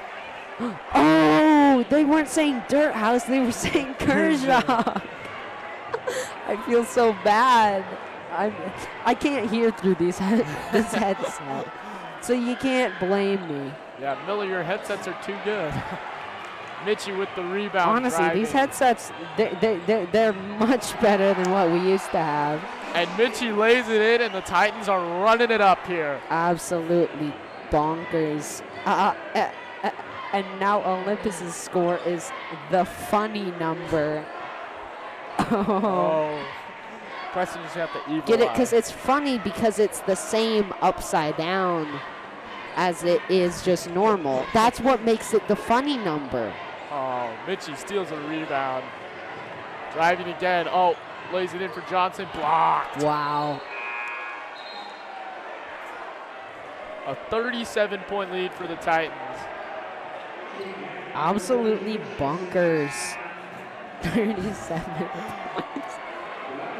Oh, they weren't saying Dirt House, they were saying Kershak. I feel so bad. I can't hear through this headset, so you can't blame me. Yeah, Miller, your headsets are too good. Mitchie with the rebound. Honestly, driving. these headsets, they're much better than what we used to have. And Mitchie lays it in, and the Titans are running it up here. Absolutely bonkers. And now Olympus's score is the funny number. Oh. Preston just have to equalize. Get it? Because it's funny because it's the same upside down as it is just normal. That's what makes it the funny number. Oh, Mitchie steals a rebound. Driving again. Oh, lays it in for Johnson. Blocked. Wow. A 37-point lead for the Titans. Absolutely bonkers. 37 points.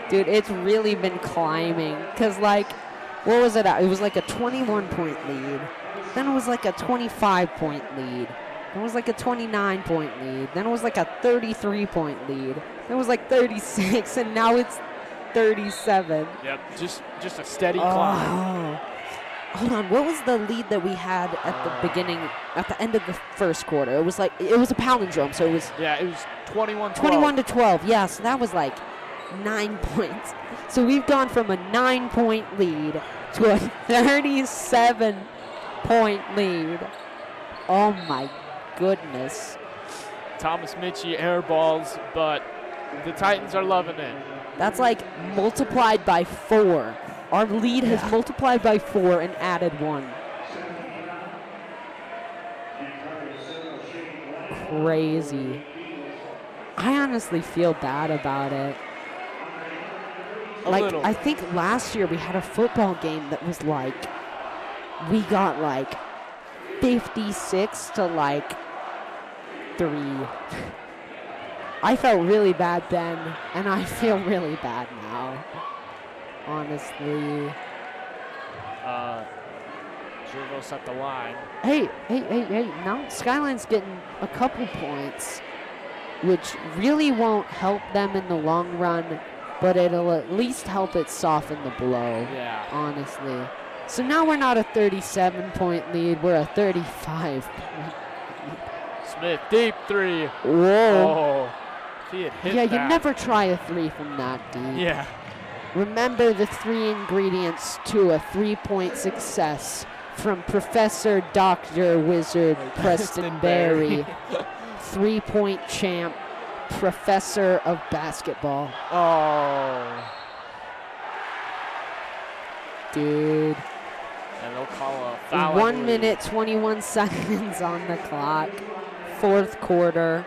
Dude, it's really been climbing. Because, like, what was it at? It was like a 21-point lead. Then it was like a 25-point lead. Then it was like a 29-point lead. Then it was like a 33-point lead. Then it was like 36, and now it's 37. Yep, just a steady climb. Hold on, what was the lead that we had at the beginning, at the end of the first quarter? It was a palindrome, so it was... Yeah, it was 21-12. 21-12, yeah, so that was like 9 points. So we've gone from a 9-point lead to a 37-point lead. Oh my goodness. Thomas Mitchie airballs, but the Titans are loving it. That's like multiplied by 4. Our lead has multiplied by 4 and added 1. Crazy. I honestly feel bad about it. Like, I think last year we had a football game that was like, we got like 56 to like 3. I felt really bad then, and I feel really bad now. Honestly. Gervos at the line. Hey. Now Skyline's getting a couple points, which really won't help them in the long run, but it'll at least help it soften the blow. Yeah. Honestly. So now we're not a 37-point lead, we're a 35-point. Smith, deep three. Whoa. Oh, if he had hit Yeah, that. you never try a 3 from that deep. Yeah. Remember the 3 ingredients to a 3-point success from Professor Dr. Wizard Preston Berry, 3-point champ, professor of basketball. Oh. Dude. And they'll call a foul. 1 minute, 21 seconds on the clock. Fourth quarter.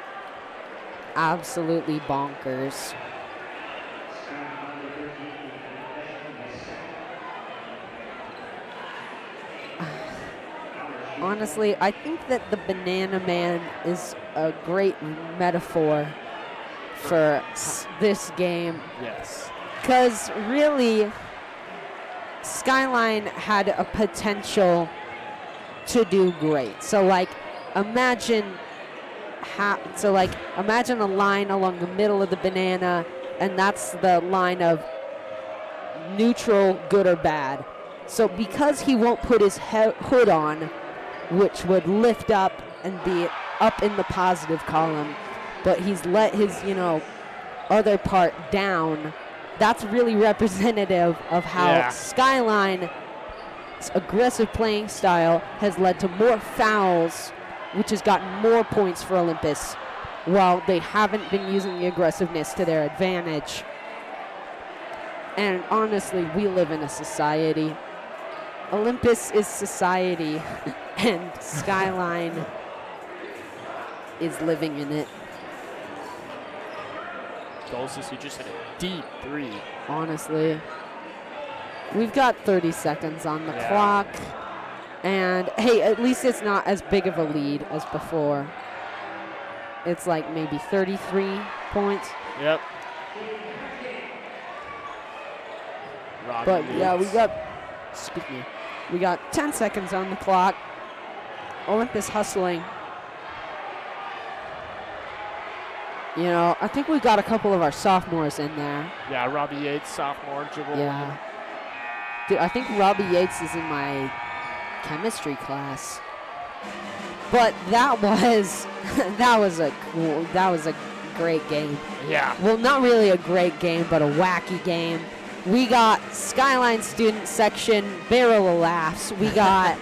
Absolutely bonkers. Honestly, I think that the Banana Man is a great metaphor for this game. Yes. Because really, Skyline had a potential to do great. So like, imagine a line along the middle of the banana, and that's the line of neutral, good or bad. So because he won't put his hood on, which would lift up and be up in the positive column, but he's let his, other part down. That's really representative of how Skyline's aggressive playing style has led to more fouls, which has gotten more points for Olympus, while they haven't been using the aggressiveness to their advantage. And honestly, we live in a society. Olympus is society, and Skyline is living in it. Dulcis, he just hit a deep three. Honestly. We've got 30 seconds on the clock. And, hey, at least it's not as big of a lead as before. It's like maybe 33 points. Yep. But, yeah, we got 10 seconds on the clock. Olympus hustling. I think we've got a couple of our sophomores in there. Yeah, Robbie Yates, sophomore, dribble. Yeah. Dude, I think Robbie Yates is in my chemistry class. But that was a great game. Yeah. Well, not really a great game, but a wacky game. We got Skyline student section barrel of laughs. We got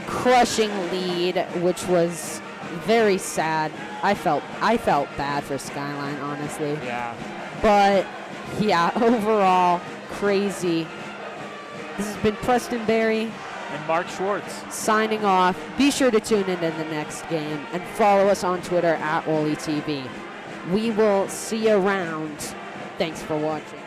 crushing lead, which was very sad. I felt bad for Skyline, honestly. Yeah. But yeah, overall crazy. This has been Preston Berry and Mark Schwartz signing off. Be sure to tune in to the next game and follow us on Twitter @OlyTV. We will see you around. Thanks for watching.